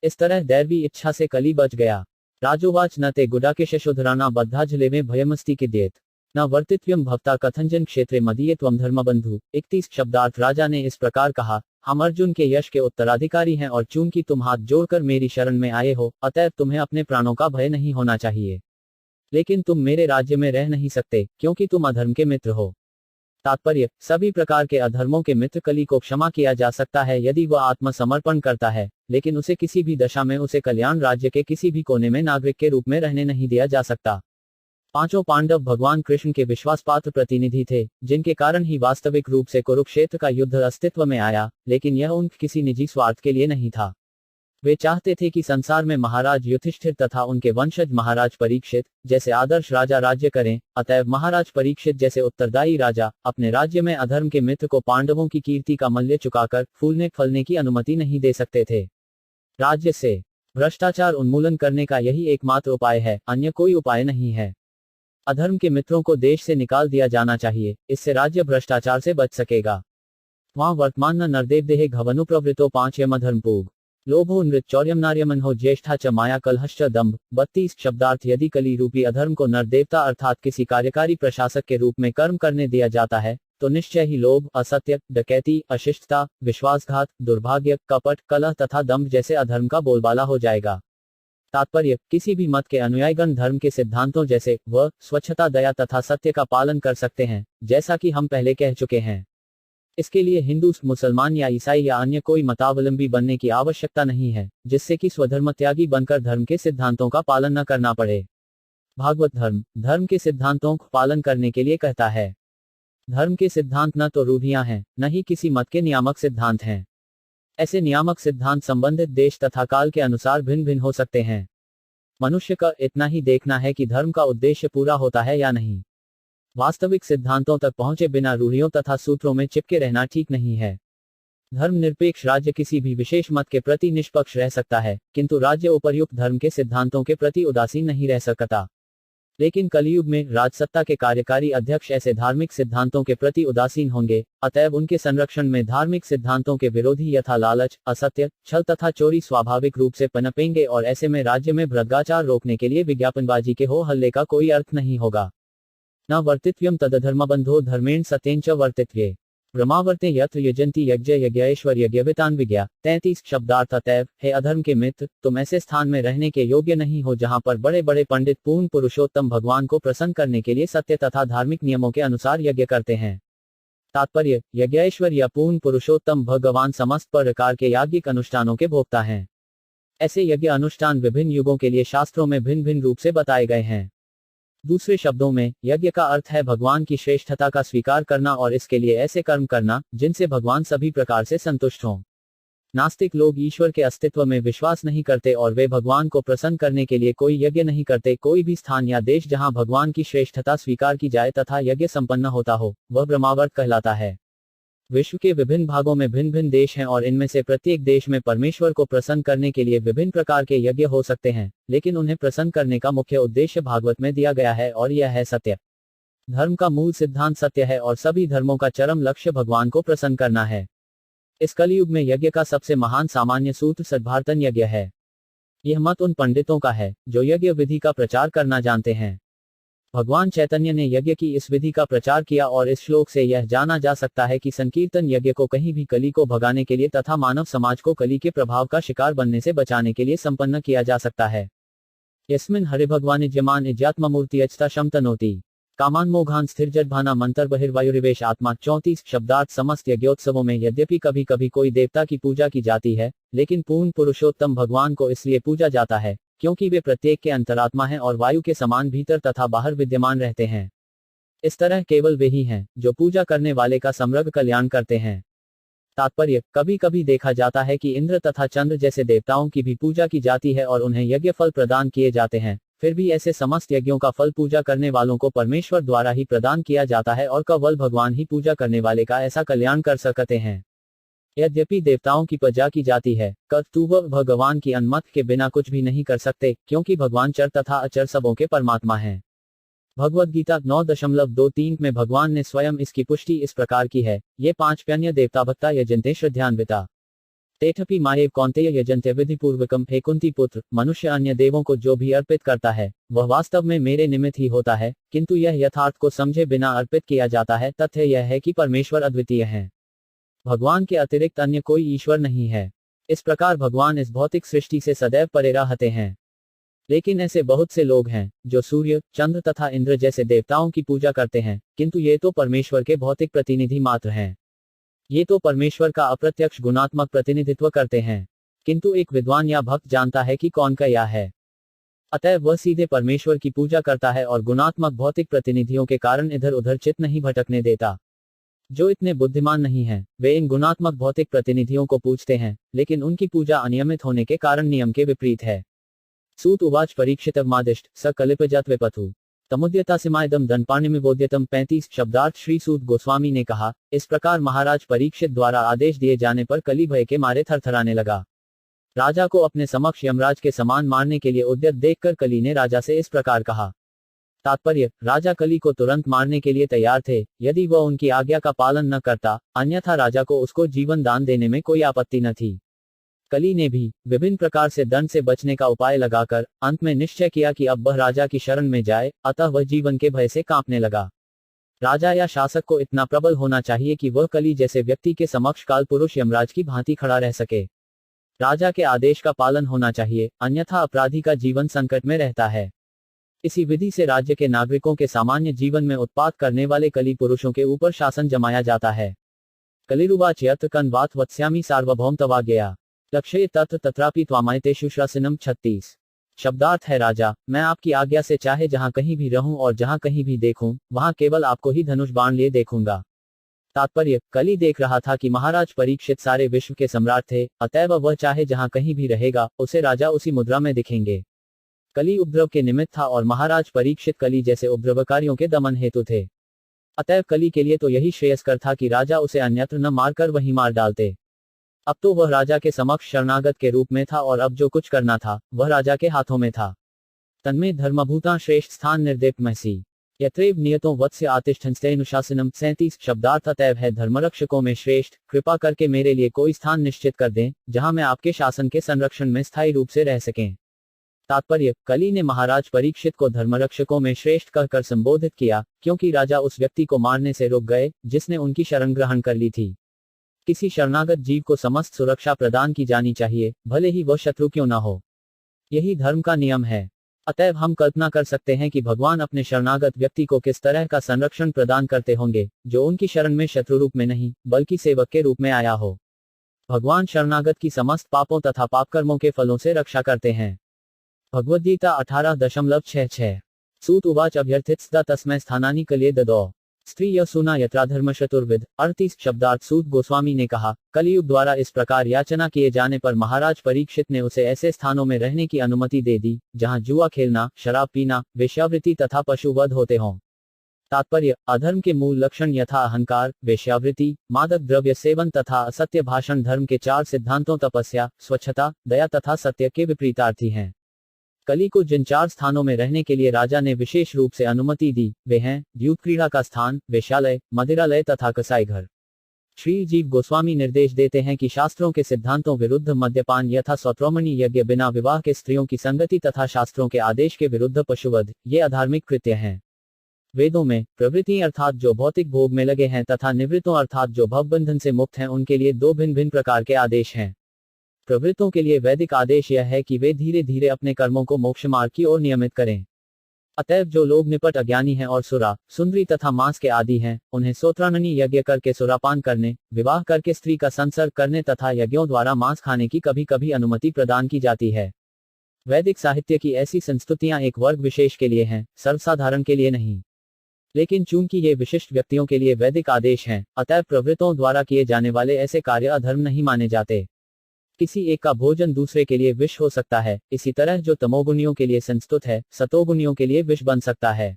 इस तरह दैवी इच्छा से कली बच गया। राजोवाच न ते गुडाकेशोधराना बद्धाजले में भयमस्ती की देत न वर्तित्व्यम भवता कथंजन क्षेत्रे मदीये त्वम धर्मबंधु। 31। शब्दार्थ, राजा ने इस प्रकार कहा, हम अर्जुन के यश के उत्तराधिकारी हैं और चूंकि तुम हाथ जोड़कर मेरी शरण में आए हो, अतएव तुम्हें अपने प्राणों का भय नहीं होना चाहिए। लेकिन तुम मेरे राज्य में रह नहीं सकते, क्योंकि तुम अधर्म के मित्र हो। तात्पर्य, सभी प्रकार के अधर्मों के मित्र कली को क्षमा किया जा सकता है यदि वह आत्मसमर्पण करता है, लेकिन उसे किसी भी दशा में उसे कल्याण राज्य के किसी भी कोने में नागरिक के रूप में रहने नहीं दिया जा सकता। पांचों पांडव भगवान कृष्ण के विश्वासपात्र प्रतिनिधि थे, जिनके कारण ही वास्तविक रूप से कुरुक्षेत्र का युद्ध अस्तित्व में आया, लेकिन यह उनके किसी निजी स्वार्थ के लिए नहीं था। वे चाहते थे कि संसार में महाराज युधिष्ठिर तथा उनके वंशज महाराज परीक्षित जैसे आदर्श राजा राज्य करें। अतएव महाराज परीक्षित जैसे उत्तरदायी राजा अपने राज्य में अधर्म के मित्र को पांडवों की कीर्ति का मूल्य चुकाकर फूलने फलने की अनुमति नहीं दे सकते थे। राज्य से भ्रष्टाचार उन्मूलन करने का यही एकमात्र उपाय है, अन्य कोई उपाय नहीं है। अधर्म के मित्रों को देश से निकाल दिया जाना चाहिए, इससे राज्य भ्रष्टाचार से बच सकेगा। वहाँ वर्तमान न नरदेव घवनु प्रवृत्तो 5 यमधर्मपूग लोभो नृत चौर्यम नार्यमन हो ज्येष्ठा च माया कलहश्च दंभ। 32 शब्दार्थ यदि कली रूपी अधर्म को नरदेवता अर्थात किसी कार्यकारी प्रशासक के रूप में कर्म करने दिया जाता है तो निश्चय ही लोभ, असत्य, डकैती, अशिष्टता, विश्वासघात, दुर्भाग्य, कपट, कलह तथा दंभ जैसे अधर्म का बोलबाला हो जाएगा। तात्पर्य, किसी भी मत के अनुयायीगण धर्म के सिद्धांतों जैसे व स्वच्छता, दया तथा सत्य का पालन कर सकते हैं, जैसा कि हम पहले कह चुके हैं। इसके लिए हिंदू, मुसलमान या ईसाई या अन्य कोई मतावलंबी बनने की आवश्यकता नहीं है, जिससे कि स्वधर्म त्यागी बनकर धर्म के सिद्धांतों का पालन न करना पड़े। भागवत धर्म के सिद्धांतों का पालन करने के लिए कहता है। धर्म के सिद्धांत न तो रूढ़ियां हैं, न ही किसी मत के नियामक सिद्धांत हैं। ऐसे नियामक सिद्धांत संबंधित देश तथा काल के अनुसार भिन्न भिन्न हो सकते हैं। मनुष्य का इतना ही देखना है कि धर्म का उद्देश्य पूरा होता है या नहीं। वास्तविक सिद्धांतों तक पहुंचे बिना रूढ़ियों तथा सूत्रों में चिपके रहना ठीक नहीं है। धर्मनिरपेक्ष राज्य किसी भी विशेष मत के प्रति निष्पक्ष रह सकता है, किंतु राज्य उपर्युक्त धर्म के सिद्धांतों के प्रति उदासीन नहीं रह सकता। लेकिन कलयुग में राजसत्ता के कार्यकारी अध्यक्ष ऐसे धार्मिक सिद्धांतों के प्रति उदासीन होंगे, अतएव उनके संरक्षण में धार्मिक सिद्धांतों के विरोधी यथा लालच, असत्य, छल तथा चोरी स्वाभाविक रूप से पनपेंगे और ऐसे में राज्य में भ्रष्टाचार रोकने के लिए विज्ञापनबाजी के हो हल्ले का कोई अर्थ नहीं होगा। न वर्तित्व्यम तदधर्मबंधो धर्मेण सत्येंच वर्तित्वे ब्रह्मावर्ते यत्र यजन्ति यज्ञ यज्ञेश्वर यज्ञवितान विज्ञा। 33 शब्दार्थ। अतएव हे अधर्म के मित्र, तुम ऐसे स्थान में रहने के योग्य नहीं हो जहां पर बड़े बड़े पंडित पूर्ण पुरुषोत्तम भगवान को प्रसन्न करने के लिए सत्य तथा धार्मिक नियमों के अनुसार यज्ञ करते हैं। तात्पर्य, यज्ञेश्वर या पूर्ण पुरुषोत्तम भगवान समस्त प्रकार के याज्ञिक अनुष्ठानों के भोक्ता हैं। ऐसे यज्ञ अनुष्ठान विभिन्न युगों के लिए शास्त्रों में भिन्न भिन्न रूप से बताए गए हैं। दूसरे शब्दों में, यज्ञ का अर्थ है भगवान की श्रेष्ठता का स्वीकार करना और इसके लिए ऐसे कर्म करना जिनसे भगवान सभी प्रकार से संतुष्ट हों। नास्तिक लोग ईश्वर के अस्तित्व में विश्वास नहीं करते और वे भगवान को प्रसन्न करने के लिए कोई यज्ञ नहीं करते। कोई भी स्थान या देश जहां भगवान की श्रेष्ठता स्वीकार की जाए तथा यज्ञ संपन्न होता हो, वह ब्रह्मावर्त कहलाता है। विश्व के विभिन्न भागों में भिन्न भिन्न देश हैं और इनमें से प्रत्येक देश में परमेश्वर को प्रसन्न करने के लिए विभिन्न प्रकार के यज्ञ हो सकते हैं, लेकिन उन्हें प्रसन्न करने का मुख्य उद्देश्य भागवत में दिया गया है और यह है सत्य। धर्म का मूल सिद्धांत सत्य है और सभी धर्मों का चरम लक्ष्य भगवान को प्रसन्न करना है। इस कलयुग में यज्ञ का सबसे महान सामान्य सूत्र सद्भार्तन यज्ञ है। यह मत उन पंडितों का है जो यज्ञ विधि का प्रचार करना जानते हैं। भगवान चैतन्य ने यज्ञ की इस विधि का प्रचार किया और इस श्लोक से यह जाना जा सकता है कि संकीर्तन यज्ञ को कहीं भी कली को भगाने के लिए तथा मानव समाज को कली के प्रभाव का शिकार बनने से बचाने के लिए संपन्न किया जा सकता है। यस्मिन् हरिभगवानिज्यमान इज्यात्ममूर्ति अचता शमतनोति कामान मोघान स्थिरजडभाना मंत्र बहिर्वायुरिवेश आत्मा। 34 शब्दार्थ। समस्त यज्ञोत्सवों में यद्यपि कभी कभी कोई देवता की पूजा की जाती है, लेकिन पूर्ण पुरुषोत्तम भगवान को इसलिए पूजा जाता है क्योंकि वे प्रत्येक के अंतरात्मा हैं और वायु के समान भीतर तथा बाहर विद्यमान रहते हैं। इस तरह केवल वे ही हैं जो पूजा करने वाले का समग्र कल्याण करते हैं। तात्पर्य, कभी कभी देखा जाता है कि इंद्र तथा चंद्र जैसे देवताओं की भी पूजा की जाती है और उन्हें यज्ञ फल प्रदान किए जाते हैं, फिर भी ऐसे समस्त यज्ञों का फल पूजा करने वालों को परमेश्वर द्वारा ही प्रदान किया जाता है और केवल भगवान ही पूजा करने वाले का ऐसा कल्याण कर सकते हैं। यद्यपि देवताओं की पूजा की जाती है, किंतु वह भगवान की अनुमति के बिना कुछ भी नहीं कर सकते, क्योंकि भगवान चर तथा अचर सबों के परमात्मा हैं। भगवद गीता 9.23 में भगवान ने स्वयं इसकी पुष्टि इस प्रकार की है, ये 5 अन्य देवता भक्ता यजन्ते श्रद्धान्विता तेठपि मायेव कौन्तेय यजन्ते विधिपूर्वकम। हे कुंती पुत्र, मनुष्य अन्य देवों को जो भी अर्पित करता है वह वास्तव में मेरे निमित्त ही होता है, किंतु यह यथार्थ को समझे बिना अर्पित किया जाता है। तथ्य यह है कि परमेश्वर अद्वितीय है, भगवान के अतिरिक्त अन्य कोई ईश्वर नहीं है। इस प्रकार भगवान इस भौतिक सृष्टि से सदैव परे रहते हैं। लेकिन ऐसे बहुत से लोग हैं जो सूर्य, चंद्र तथा इंद्र जैसे देवताओं की पूजा करते हैं, किंतु ये तो परमेश्वर के भौतिक प्रतिनिधि मात्र हैं। ये तो परमेश्वर का अप्रत्यक्ष गुणात्मक प्रतिनिधित्व करते हैं, किंतु एक विद्वान या भक्त जानता है कि कौन क्या है। अतः वह सीधे परमेश्वर की पूजा करता है और गुणात्मक भौतिक प्रतिनिधियों के कारण इधर उधर चित्त नहीं भटकने देता। जो इतने बुद्धिमान नहीं हैं, वे इन गुणात्मक भौतिक प्रतिनिधियों को पूजते हैं, लेकिन उनकी पूजा अनियमित होने के कारण नियम के विपरीत है। सूत उवाच परीक्षितमादिष्ट स कलिपजात्वे पथु तमुद्यतासिमायदम धनपाणिमिबोध्यतम। 35 शब्दार्थ। श्री सूत गोस्वामी ने कहा, इस प्रकार महाराज परीक्षित द्वारा आदेश दिए जाने पर कली भय के मारे थरथराने लगा। राजा को अपने समक्ष यमराज के समान मारने के लिए उद्यत देखकर कली ने राजा से इस प्रकार कहा, तात्पर्य, राजा कली को तुरंत मारने के लिए तैयार थे, यदि वह उनकी आज्ञा का पालन न करता, अन्यथा राजा को उसको जीवन दान देने में कोई आपत्ति न थी। कली ने भी विभिन्न प्रकार से दंड से बचने का उपाय लगाकर अंत में निश्चय किया कि अब वह राजा की शरण में जाए, अतः वह जीवन के भय से कांपने लगा। राजा या शासक को इतना प्रबल होना चाहिए कि वह कली जैसे व्यक्ति के समक्ष काल पुरुष यमराज की भांति खड़ा रह सके। राजा के आदेश का पालन होना चाहिए, अन्यथा अपराधी का जीवन संकट में रहता है। इसी विधि से राज्य के नागरिकों के सामान्य जीवन में उत्पात करने वाले कली पुरुषों के ऊपर शासन जमाया जाता है। कलिरुवाच यत्र कन्वात वत्स्यामि सार्वभौम तवाज्ञया लक्ष्य तत्र तत्रापि त्वामयतेषु शासनम 36। शब्दार्थ है, राजा, मैं आपकी आज्ञा से चाहे जहां कहीं भी रहूं और जहां कहीं भी देखूं, वहां केवल आपको ही धनुष बाण लिए देखूंगा। तात्पर्य, कली देख रहा था कि महाराज परीक्षित सारे विश्व के सम्राट थे, अतएव वह चाहे जहां कहीं भी रहेगा, उसे राजा उसी मुद्रा में दिखेंगे। कली उपद्रव के निमित्त था और महाराज परीक्षित कली जैसे उपद्रवकारियों के दमन हेतु थे। अतएव कली के लिए तो यही श्रेयस्कर था कि राजा उसे अन्यत्र न मारकर वहीं मार डालते। अब तो वह राजा के समक्ष शरणागत के रूप में था और अब जो कुछ करना था वह राजा के हाथों में था। तन्मे धर्मभूता श्रेष्ठ स्थान निर्देप महसी यत्रेव नियतों वत्स्य आतिष्ठन्स्तेनुशासनम 37। शब्दार्थ अतएव है, धर्मरक्षकों में श्रेष्ठ, कृपा करके मेरे लिए कोई स्थान निश्चित कर दें जहां मैं आपके शासन के संरक्षण में स्थायी रूप से रह सकें। तात्पर्य, कली ने महाराज परीक्षित को धर्मरक्षकों में श्रेष्ठ कहकर संबोधित किया, क्योंकि राजा उस व्यक्ति को मारने से रुक गए जिसने उनकी शरण ग्रहण कर ली थी। किसी शरणागत जीव को समस्त सुरक्षा प्रदान की जानी चाहिए, भले ही वह शत्रु क्यों न हो। यही धर्म का नियम है। अतएव हम कल्पना कर सकते हैं कि भगवान अपने शरणागत व्यक्ति को किस तरह का संरक्षण प्रदान करते होंगे, जो उनकी शरण में शत्रु रूप में नहीं, बल्कि सेवक के रूप में आया हो। भगवान शरणागत की समस्त पापों तथा पापकर्मों के फलों से रक्षा करते हैं। भगवद्गीता 18.66। सूत उवाच अभ्यर्थित सदा तस्मै स्थानानि कलिये ददौ स्त्री यशुना यत्राधर्म चतुर्विद 38। शब्दार्थ, सूत गोस्वामी ने कहा, कलियुग द्वारा इस प्रकार याचना किए जाने पर महाराज परीक्षित ने उसे ऐसे स्थानों में रहने की अनुमति दे दी जहां जुआ खेलना, शराब पीना, वेश्यावृत्ति तथा पशुवध होते हों। तात्पर्य, अधर्म के मूल लक्षण यथा अहंकार, वेश्यावृत्ति, मादक द्रव्य सेवन तथा असत्य भाषण धर्म के 4 सिद्धांतों तपस्या, स्वच्छता, दया तथा सत्य के विपरीतार्थी हैं। कली को जिन 4 स्थानों में रहने के लिए राजा ने विशेष रूप से अनुमति दी, वे हैं द्यूत क्रीड़ा का स्थान, वेश्यालय, मदिरालय तथा कसाई घर। श्री जीव गोस्वामी निर्देश देते हैं कि शास्त्रों के सिद्धांतों विरुद्ध मद्यपान यथा स्वत्रोमणि यज्ञ, बिना विवाह के स्त्रियों की संगति तथा शास्त्रों के आदेश के विरुद्ध पशुवध, ये अधार्मिक कृत्य हैं। वेदों में प्रवृत्ति अर्थात जो भौतिक भोग में लगे हैं तथा निवृत्तों अर्थात जो भवबंधन से मुक्त हैं, उनके लिए 2 भिन्न भिन्न प्रकार के आदेश हैं। प्रवृत्तों के लिए वैदिक आदेश यह है कि वे धीरे धीरे अपने कर्मों को मोक्ष मार्ग की ओर नियमित करें। अतएव जो लोग निपट अज्ञानी हैं और सुरा, सुंदरी तथा मांस के आदि हैं, उन्हें सोत्राननी यज्ञ करके सुरापान करने, विवाह करके स्त्री का संसर्ग करने तथा यज्ञों द्वारा मांस खाने की कभी कभी अनुमति प्रदान की जाती है। वैदिक साहित्य की ऐसी संस्तुतियां एक वर्ग विशेष के लिए हैं, सर्वसाधारण के लिए नहीं। लेकिन चूंकि ये विशिष्ट व्यक्तियों के लिए वैदिक आदेश हैं, अतएव प्रवृत्तों द्वारा किए जाने वाले ऐसे कार्य अधर्म नहीं माने जाते। किसी एक का भोजन दूसरे के लिए विष हो सकता है, इसी तरह जो तमोगुणियों के लिए संस्तुत है, सतोगुणियों के लिए विष बन सकता है।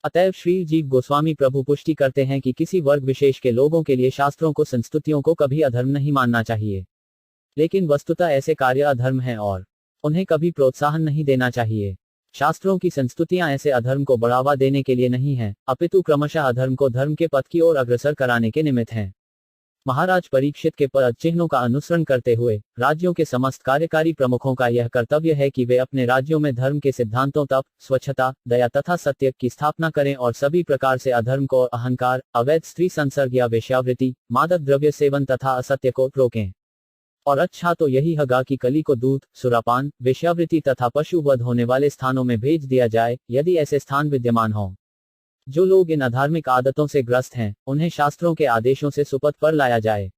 अतएव श्री जीव गोस्वामी प्रभु पुष्टि करते हैं कि किसी वर्ग विशेष के लोगों के लिए शास्त्रों को संस्तुतियों को कभी अधर्म नहीं मानना चाहिए। लेकिन वस्तुतः ऐसे कार्य अधर्म हैं और उन्हें कभी प्रोत्साहन नहीं देना चाहिए। शास्त्रों की संस्तुतियां ऐसे अधर्म को बढ़ावा देने के लिए नहीं हैं, अपितु क्रमशः अधर्म को धर्म के पथ की ओर अग्रसर कराने के निमित्त हैं। महाराज परीक्षित के पद चिन्हों का अनुसरण करते हुए राज्यों के समस्त कार्यकारी प्रमुखों का यह कर्तव्य है कि वे अपने राज्यों में धर्म के सिद्धांतों तप, स्वच्छता, दया तथा सत्य की स्थापना करें और सभी प्रकार से अधर्म को, अहंकार, अवैध स्त्री संसर्ग या वेश्यावृत्ति, मादक द्रव्य सेवन तथा असत्य को रोकें। और अच्छा तो यही होगा कि कली को दूध, सुरापान, वेश्यावृत्ति तथा पशु वध होने वाले स्थानों में भेज दिया जाए, यदि ऐसे स्थान विद्यमान हों। जो लोग इन अधार्मिक आदतों से ग्रस्त हैं, उन्हें शास्त्रों के आदेशों से सुपथ पर लाया जाए।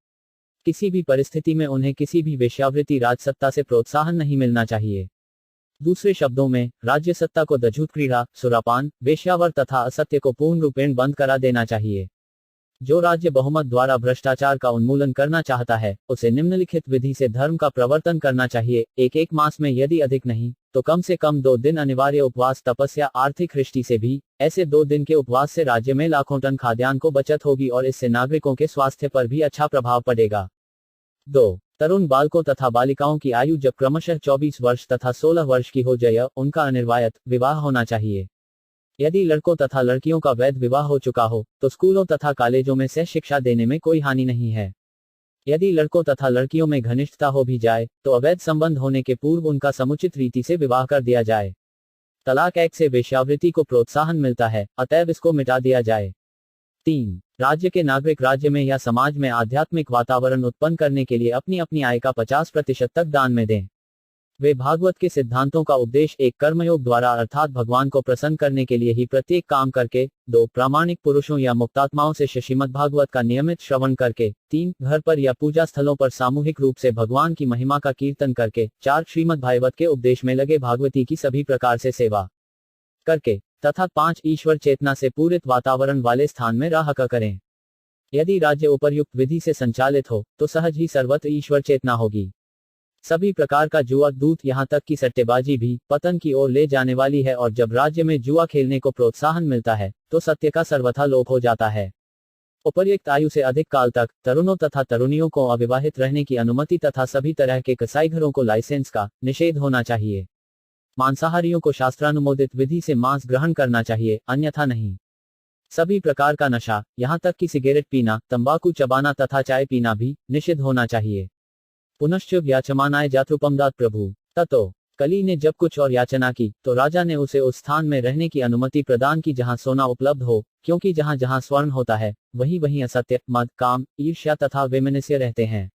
किसी भी परिस्थिति में उन्हें किसी भी वेश्यावृत्ति राजसत्ता से प्रोत्साहन नहीं मिलना चाहिए। दूसरे शब्दों में, राज्य सत्ता को दजूत क्रीड़ा, सुरापान, वेश्यावर तथा असत्य को पूर्ण रूपेण बंद करा देना चाहिए। जो राज्य बहुमत द्वारा भ्रष्टाचार का उन्मूलन करना चाहता है, उसे निम्नलिखित विधि से धर्म का प्रवर्तन करना चाहिए। एक मास में यदि अधिक नहीं तो कम से कम 2 दिन अनिवार्य उपवास, तपस्या, आर्थिक दृष्टि से भी ऐसे 2 दिन के उपवास से राज्य में लाखों टन खाद्यान्न को बचत होगी और इससे नागरिकों के स्वास्थ्य पर भी अच्छा प्रभाव पड़ेगा। 2. तरुण बालकों तथा बालिकाओं की आयु जब क्रमशः 24 वर्ष तथा 16 वर्ष की हो जाए, उनका अनिर्वायत विवाह होना चाहिए। यदि लड़कों तथा लड़कियों का वैध विवाह हो चुका हो तो स्कूलों तथा कॉलेजों में सह शिक्षा देने में कोई हानि नहीं है। यदि लड़कों तथा लड़कियों में घनिष्ठता हो भी जाए तो अवैध संबंध होने के पूर्व उनका समुचित रीति से विवाह कर दिया जाए। तलाक एक्ट से वेश्यावृत्ति को प्रोत्साहन मिलता है, अतएव इसको मिटा दिया जाए। 3. राज्य के नागरिक राज्य में या समाज में आध्यात्मिक वातावरण उत्पन्न करने के लिए अपनी अपनी आय का 50% तक दान में दें। वे भागवत के सिद्धांतों का उपदेश एक कर्मयोग द्वारा अर्थात भगवान को प्रसन्न करने के लिए ही प्रत्येक काम करके, 2. प्रामाणिक पुरुषों या मुक्तात्माओं से श्रीमद् भागवत का नियमित श्रवण करके, 3. घर पर या पूजा स्थलों पर सामूहिक रूप से भगवान की महिमा का कीर्तन करके, 4. श्रीमद् भागवत के उपदेश में लगे भागवती की सभी प्रकार से सेवा करके, तथा 5. ईश्वर चेतना से पूरित वातावरण वाले स्थान में रह कर करें। यदि राज्य उपर्युक्त विधि से संचालित हो तो सहज ही सर्वत्र ईश्वर चेतना होगी। सभी प्रकार का जुआ, दूत, यहाँ तक कि सट्टेबाजी भी पतन की ओर ले जाने वाली है, और जब राज्य में जुआ खेलने को प्रोत्साहन मिलता है तो सत्य का सर्वथा लोप हो जाता है। उपर्युक्त आयु से अधिक काल तक तरुणों तथा तरुणियों को अविवाहित रहने की अनुमति तथा सभी तरह के कसाई घरों को लाइसेंस का निषेध होना चाहिए। मांसाहारियों को शास्त्रानुमोदित विधि से मांस ग्रहण करना चाहिए, अन्यथा नहीं। सभी प्रकार का नशा, यहाँ तक कि सिगरेट पीना, तंबाकू चबाना तथा चाय पीना भी निषिद्ध होना चाहिए। पुनश्च याचमानाय जातृपमदात प्रभु। ततो कली ने जब कुछ और याचना की तो राजा ने उसे उस स्थान में रहने की अनुमति प्रदान की जहां सोना उपलब्ध हो, क्योंकि जहां जहां स्वर्ण होता है वहीं वहीं असत्य, मद, काम, ईर्ष्या तथा वैमनस्य रहते हैं।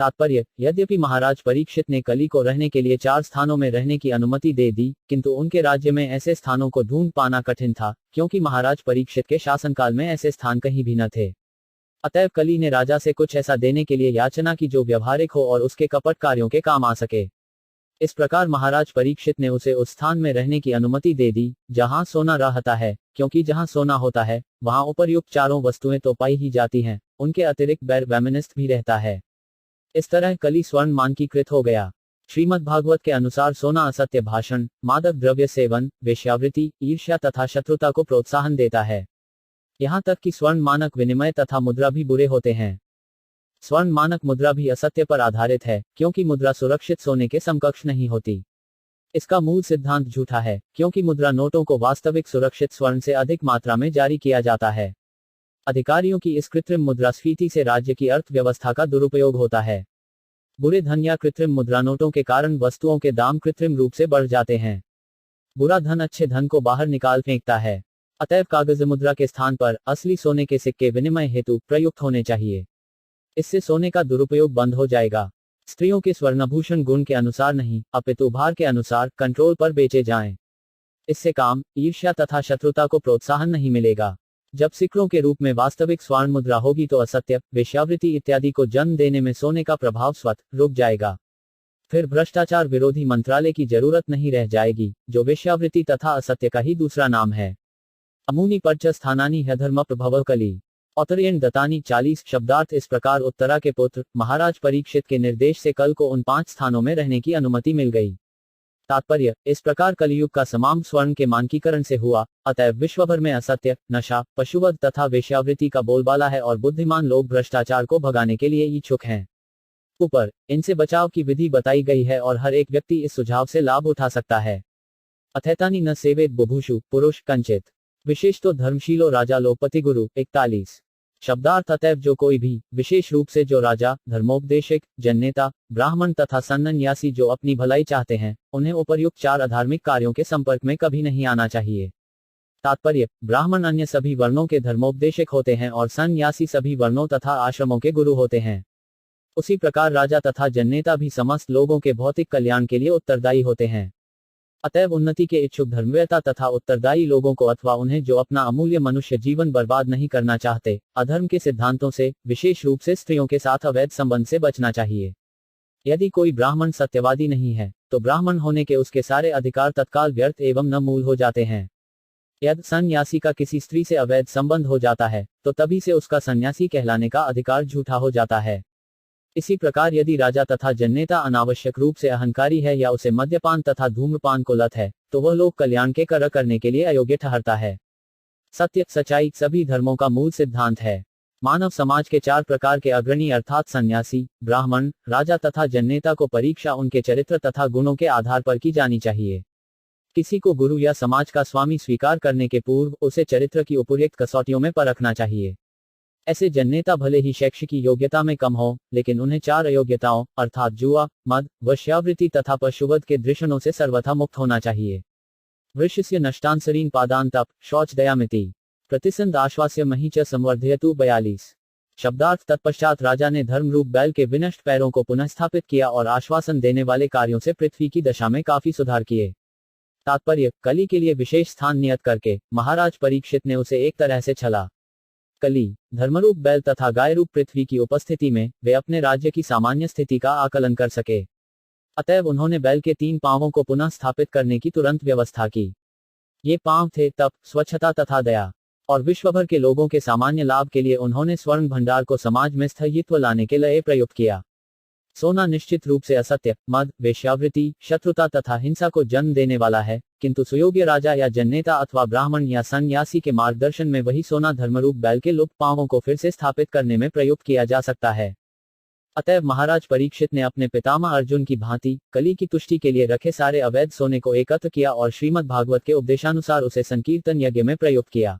तात्पर्य, यद्यपि महाराज परीक्षित ने कली को रहने के लिए 4 स्थानों में रहने की अनुमति दे दी, किंतु उनके राज्य में ऐसे स्थानों को ढूंढ पाना कठिन था, क्योंकि महाराज परीक्षित के शासनकाल में ऐसे स्थान कहीं भी न थे। अतएव कली ने राजा से कुछ ऐसा देने के लिए याचना की जो व्यवहारिक हो और उसके कपट कार्यों के काम आ सके। इस प्रकार महाराज परीक्षित ने उसे उस स्थान में रहने की अनुमति दे दी जहां सोना रहता है, क्योंकि जहां सोना होता है वहां उपर्युक्त चारों वस्तुएं तो पाई ही जाती हैं, उनके अतिरिक्त वैमनस्य भी रहता है। इस तरह कली स्वर्ण मानकीकृत हो गया। श्रीमद् भागवत के अनुसार सोना असत्य भाषण, मादक द्रव्य सेवन, वेश्यावृत्ति, ईर्ष्या तथा शत्रुता को प्रोत्साहन देता है। यहाँ तक कि स्वर्ण मानक विनिमय तथा मुद्रा भी बुरे होते हैं। स्वर्ण मानक मुद्रा भी असत्य पर आधारित है, क्योंकि मुद्रा सुरक्षित सोने के समकक्ष नहीं होती। इसका मूल सिद्धांत झूठा है, क्योंकि मुद्रा नोटों को वास्तविक सुरक्षित स्वर्ण से अधिक मात्रा में जारी किया जाता है। अधिकारियों की इस कृत्रिम मुद्रास्फीति से राज्य की अर्थव्यवस्था का दुरुपयोग होता है। बुरे धन या कृत्रिम मुद्रा नोटों के कारण वस्तुओं के दाम कृत्रिम रूप से बढ़ जाते हैं। बुरा धन अच्छे धन को बाहर निकाल फेंकता है। अतएव कागज मुद्रा के स्थान पर असली सोने के सिक्के विनिमय हेतु प्रयुक्त होने चाहिए। इससे सोने का दुरुपयोग बंद हो जाएगा। स्त्रियों के स्वर्णाभूषण गुण के अनुसार नहीं, अपितु भार के अनुसार कंट्रोल पर बेचे जाएं। इससे काम, ईर्ष्या तथा शत्रुता को प्रोत्साहन नहीं मिलेगा। जब सिक्कों के रूप में वास्तविक स्वर्ण मुद्रा होगी तो असत्य, वेश्यावृत्ति इत्यादि को जन्म देने में सोने का प्रभाव स्वतः रुक जाएगा। फिर भ्रष्टाचार विरोधी मंत्रालय की जरूरत नहीं रह जाएगी, जो वेश्यावृत्ति तथा असत्य का ही दूसरा नाम है। अमूनि पर्च स्थानानि ह्यधर्म प्रभव कली। औतरेण दत्तानि 40 शब्दार्थ। इस प्रकार उत्तरा के पुत्र महाराज परीक्षित के निर्देश से कल को उन 5 स्थानों में रहने की अनुमति मिल गई। तात्पर्य, इस प्रकार कलयुग का समाम स्वर्ण के मानकीकरण से हुआ। अतएव विश्वभर में असत्य, नशा, पशुवध तथा वेश्यावृत्ति का बोलबाला है और बुद्धिमान लोग भ्रष्टाचार को भगाने के लिए इच्छुक हैं। ऊपर इनसे बचाव की विधि बताई गई है और हर एक व्यक्ति इस सुझाव से लाभ उठा सकता है। अथैतानि न सेवेत बुभुषु पुरुष कंचित। विशेष तो धर्मशीलो राजा लोकपति गुरु। 41 शब्दार्थ। अतएव जो कोई भी, विशेष रूप से जो राजा, धर्मोपदेशक, जननेता, ब्राह्मण तथा सन्न्यासी जो अपनी भलाई चाहते हैं, उन्हें उपर्युक्त 4 अधार्मिक कार्यों के संपर्क में कभी नहीं आना चाहिए। तात्पर्य, ब्राह्मण अन्य सभी वर्णों के धर्मोपदेशक होते हैं और सन्यासी सभी वर्णों तथा आश्रमों के गुरु होते हैं। उसी प्रकार राजा तथा जननेता भी समस्त लोगों के भौतिक कल्याण के लिए उत्तरदायी होते हैं। अतएव उन्नति के इच्छुक धर्मवेता तथा उत्तरदायी लोगों को अथवा उन्हें जो अपना अमूल्य मनुष्य जीवन बर्बाद नहीं करना चाहते, अधर्म के सिद्धांतों से, विशेष रूप से स्त्रियों के साथ अवैध संबंध से बचना चाहिए। यदि कोई ब्राह्मण सत्यवादी नहीं है तो ब्राह्मण होने के उसके सारे अधिकार तत्काल व्यर्थ एवं न मूल हो जाते हैं। यदि सन्यासी का किसी स्त्री से अवैध संबंध हो जाता है तो तभी से उसका सन्यासी कहलाने का अधिकार झूठा हो जाता है। इसी प्रकार यदि राजा तथा जननेता अनावश्यक रूप से अहंकारी है या उसे मद्यपान तथा धूम्रपान को लत है तो वह लोक कल्याण के कार्य करने के लिए अयोग्य ठहरता है। सत्य, सच्चाई सभी धर्मों का मूल सिद्धांत है। मानव समाज के 4 प्रकार के अग्रणी अर्थात सन्यासी, ब्राह्मण, राजा तथा जननेता को परीक्षा उनके चरित्र तथा गुणों के आधार पर की जानी चाहिए। किसी को गुरु या समाज का स्वामी स्वीकार करने के पूर्व उसे चरित्र की उपयुक्त कसौटियों में परखना चाहिए। ऐसे जननेता भले ही शैक्षिक योग्यता में कम हो, लेकिन उन्हें 4 अयोग्यताओं अर्थात जुआ, मद, वेश्यावृत्ति तथा पशुवध के दृषणों से सर्वथा मुक्त होना चाहिए। वृषस्य नष्टांसरीन पादान तप शौच दयामिति प्रतिसंध आश्वास्य मही च संवर्धयतु 42। शब्दार्थ तत्पश्चात राजा ने धर्मरूप बैल के विनष्ट पैरों को पुनः स्थापित किया और आश्वासन देने वाले कार्यों से पृथ्वी की दशा में काफी सुधार किए। तात्पर्य, कली के लिए विशेष स्थान नियत करके महाराज परीक्षित ने उसे एक तरह से छला। कली, धर्मरूप बैल तथा गायरूप पृथ्वी की उपस्थिति में वे अपने राज्य की सामान्य स्थिति का आकलन कर सके। अतएव उन्होंने बैल के 3 पांवों को पुनः स्थापित करने की तुरंत व्यवस्था की। ये पांव थे तप, स्वच्छता तथा दया। और विश्वभर के लोगों के सामान्य लाभ के लिए उन्होंने स्वर्ण भंडार को समाज में स्थायित्व लाने के लिए प्रयुक्त किया। सोना निश्चित रूप से असत्य, मद, वेश्यावृत्ति, शत्रुता तथा हिंसा को जन्म देने वाला है, किंतु सुयोग्य राजा या जननेता अथवा ब्राह्मण या सन्यासी के मार्गदर्शन में वही सोना धर्मरूप बैल के लुप्त पांवों को फिर से स्थापित करने में प्रयुक्त किया जा सकता है। अतएव महाराज परीक्षित ने अपने पितामह अर्जुन की भांति कली की तुष्टि के लिए रखे सारे अवैध सोने को एकत्र किया और श्रीमद् भागवत के उपदेशानुसार उसे संकीर्तन यज्ञ में प्रयुक्त किया।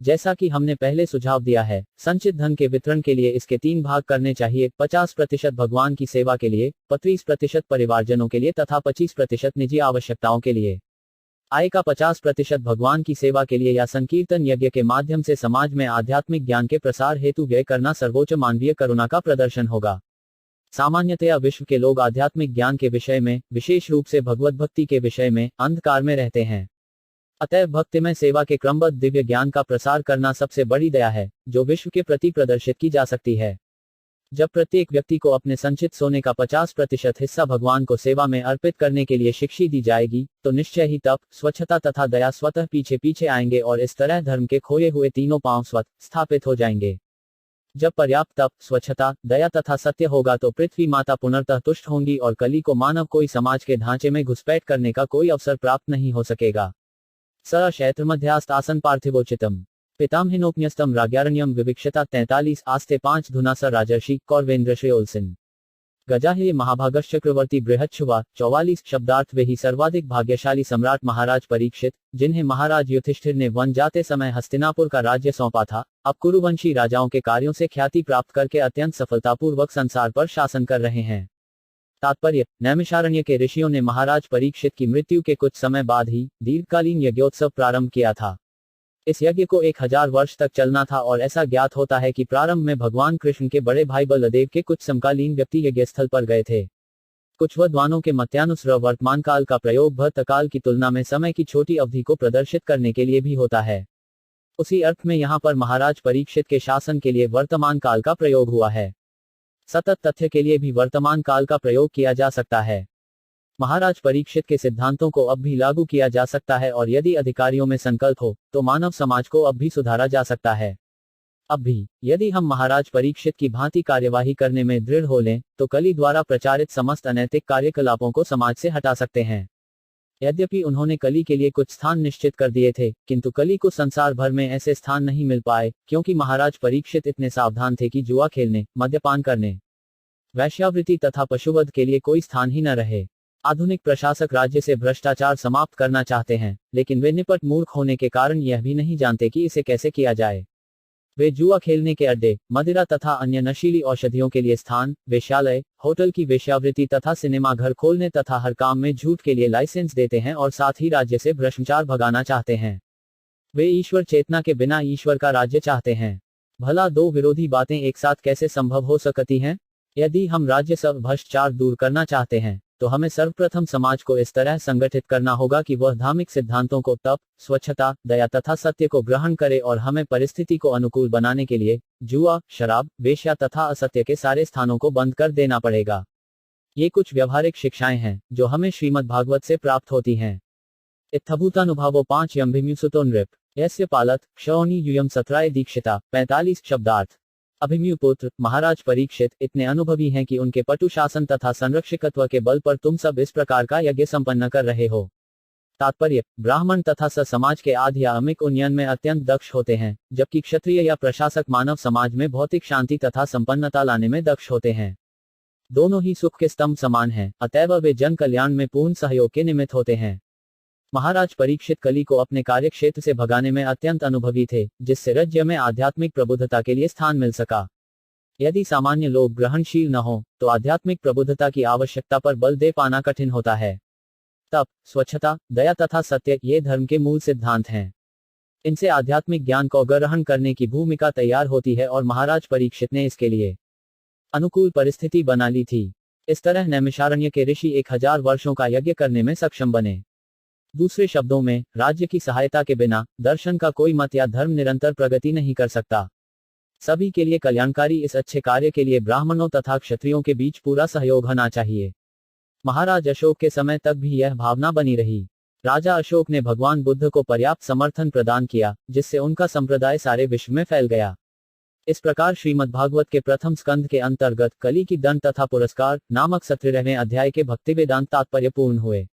जैसा कि हमने पहले सुझाव दिया है, संचित धन के वितरण के लिए इसके 3 भाग करने चाहिए। 50% भगवान की सेवा के लिए, 35% परिवारजनों के लिए तथा 25% निजी आवश्यकताओं के लिए। आय का 50% भगवान की सेवा के लिए या संकीर्तन यज्ञ के माध्यम से समाज में आध्यात्मिक ज्ञान के प्रसार हेतु व्यय करना सर्वोच्च मानवीय करुणा का प्रदर्शन होगा। सामान्यतया विश्व के लोग आध्यात्मिक ज्ञान के विषय में, विशेष रूप से भगवत भक्ति के विषय में, अंधकार में रहते हैं। अतएव भक्तिमय सेवा के क्रमबद्ध दिव्य ज्ञान का प्रसार करना सबसे बड़ी दया है, जो विश्व के प्रति प्रदर्शित की जा सकती है। जब प्रत्येक व्यक्ति को अपने संचित सोने का 50% हिस्सा भगवान को सेवा में अर्पित करने के लिए शिक्षा दी जाएगी, तो निश्चय ही तप, स्वच्छता तथा दया स्वतः पीछे पीछे आएंगे और इस तरह धर्म के खोए हुए तीनों पांव स्वतः स्थापित हो जाएंगे। जब पर्याप्त तप, स्वच्छता, दया तथा सत्य होगा तो पृथ्वी माता पुनर्तः तुष्ट होंगी और कली को मानव कोई समाज के ढांचे में घुसपैठ करने का कोई अवसर प्राप्त नहीं हो सकेगा। स क्षेत्र मध्यास्त आसन पार्थिवोचितम पितामहिनोपन्यस्तम राज्ञारण्यम विविक्षता 43 आस्ते 5 धुना स राजर्षि कौरवेंद्र श्रेयोलसिन गजाहे महाभागश चक्रवर्ती बृहच्छुवा 44 शब्दार्थ वे ही सर्वाधिक भाग्यशाली सम्राट महाराज परीक्षित, जिन्हें महाराज युधिष्ठिर ने वन जाते समय हस्तिनापुर का राज्य सौंपा था, अब कुरुवंशी राजाओं के कार्यों से ख्याति प्राप्त करके अत्यंत सफलतापूर्वक संसार पर शासन कर रहे हैं। तात्पर्य, नैमिषारण्य के ऋषियों ने महाराज परीक्षित की मृत्यु के कुछ समय बाद ही दीर्घकालीन यज्ञोत्सव प्रारंभ किया था। इस यज्ञ को 1000 वर्ष तक चलना था और ऐसा ज्ञात होता है कि प्रारंभ में भगवान कृष्ण के बड़े भाई बलदेव के कुछ समकालीन व्यक्ति यज्ञ स्थल पर गए थे। कुछ विद्वानों के मत्यानुसार वर्तमान काल का प्रयोग भूतकाल की तुलना में समय की छोटी अवधि को प्रदर्शित करने के लिए भी होता है। उसी अर्थ में यहाँ पर महाराज परीक्षित के शासन के लिए वर्तमान काल का प्रयोग हुआ है। सतत तथ्य के लिए भी वर्तमान काल का प्रयोग किया जा सकता है। महाराज परीक्षित के सिद्धांतों को अब भी लागू किया जा सकता है और यदि अधिकारियों में संकल्प हो तो मानव समाज को अब भी सुधारा जा सकता है। अब भी यदि हम महाराज परीक्षित की भांति कार्यवाही करने में दृढ़ हो लें तो कली द्वारा प्रचारित समस्त अनैतिक कार्यकलापों को समाज से हटा सकते हैं। यद्यपि उन्होंने कली के लिए कुछ स्थान निश्चित कर दिए थे, किंतु कली को संसार भर में ऐसे स्थान नहीं मिल पाए, क्योंकि महाराज परीक्षित इतने सावधान थे कि जुआ खेलने, मद्यपान करने, वैश्यावृत्ति तथा पशुवध के लिए कोई स्थान ही न रहे। आधुनिक प्रशासक राज्य से भ्रष्टाचार समाप्त करना चाहते हैं, लेकिन वे निपट मूर्ख होने के कारण यह भी नहीं जानते कि इसे कैसे किया जाए। वे जुआ खेलने के अड्डे, मदिरा तथा अन्य नशीली औषधियों के लिए स्थान, वेश्यालय, होटल की वेश्यावृत्ति तथा सिनेमा घर खोलने तथा हर काम में झूठ के लिए लाइसेंस देते हैं और साथ ही राज्य से भ्रष्टाचार भगाना चाहते हैं। वे ईश्वर चेतना के बिना ईश्वर का राज्य चाहते हैं। भला दो विरोधी बातें एक साथ कैसे संभव हो सकती हैं? यदि हम राज्य से भ्रष्टाचार दूर करना चाहते हैं तो हमें सर्वप्रथम समाज को इस तरह संगठित करना होगा कि वह धार्मिक सिद्धांतों को, तप, स्वच्छता, दया तथा सत्य को ग्रहण करे और हमें परिस्थिति को अनुकूल बनाने के लिए जुआ, शराब, वेश्या तथा असत्य के सारे स्थानों को बंद कर देना पड़ेगा। ये कुछ व्यवहारिक शिक्षाएं हैं जो हमें श्रीमद् भागवत से प्राप्त होती हैं। इत्थभूतानुभावो 5 यम्भिम्युसुतो नृप यस्य पालत क्षौणी यूयम सत्राय दीक्षिता 45 शब्दार्थ। अभिमन्यु पुत्र महाराज परीक्षित इतने अनुभवी हैं कि उनके पटु शासन तथा संरक्षकत्व के बल पर तुम सब इस प्रकार का यज्ञ संपन्न कर रहे हो। तात्पर्य, ब्राह्मण तथा समाज के आध् या अमिक उन्नयन में अत्यंत दक्ष होते हैं, जबकि क्षत्रिय या प्रशासक मानव समाज में भौतिक शांति तथा संपन्नता लाने में दक्ष होते हैं। दोनों ही सुख के स्तंभ समान हैं, अतएव वे जन कल्याण में पूर्ण सहयोग के निमित्त होते हैं। महाराज परीक्षित कली को अपने कार्यक्षेत्र से भगाने में अत्यंत अनुभवी थे, जिससे राज्य में आध्यात्मिक प्रबुद्धता के लिए स्थान मिल सका। यदि सामान्य लोग ग्रहणशील न हो, तो आध्यात्मिक प्रबुद्धता की आवश्यकता पर बल दे पाना कठिन होता है। तप, स्वच्छता, दया तथा सत्य ये धर्म के मूल सिद्धांत हैं। इनसे आध्यात्मिक ज्ञान को ग्रहण करने की भूमिका तैयार होती है और महाराज परीक्षित ने इसके लिए अनुकूल परिस्थिति बना ली थी। इस तरह नैमिषारण्य के ऋषि 1000 वर्षों का यज्ञ करने में सक्षम बने। दूसरे शब्दों में, राज्य की सहायता के बिना दर्शन का कोई मत या धर्म निरंतर प्रगति नहीं कर सकता। सभी के लिए कल्याणकारी इस अच्छे कार्य के लिए ब्राह्मणों तथा क्षत्रियों के बीच पूरा सहयोग होना चाहिए। महाराज अशोक के समय तक भी यह भावना बनी रही। राजा अशोक ने भगवान बुद्ध को पर्याप्त समर्थन प्रदान किया, जिससे उनका संप्रदाय सारे विश्व में फैल गया। इस प्रकार श्रीमद्भागवत के प्रथम स्कंध के अंतर्गत कली की दंड तथा पुरस्कार नामक 17वें अध्याय के भक्ति वेदांत तात्पर्य पूर्ण हुए।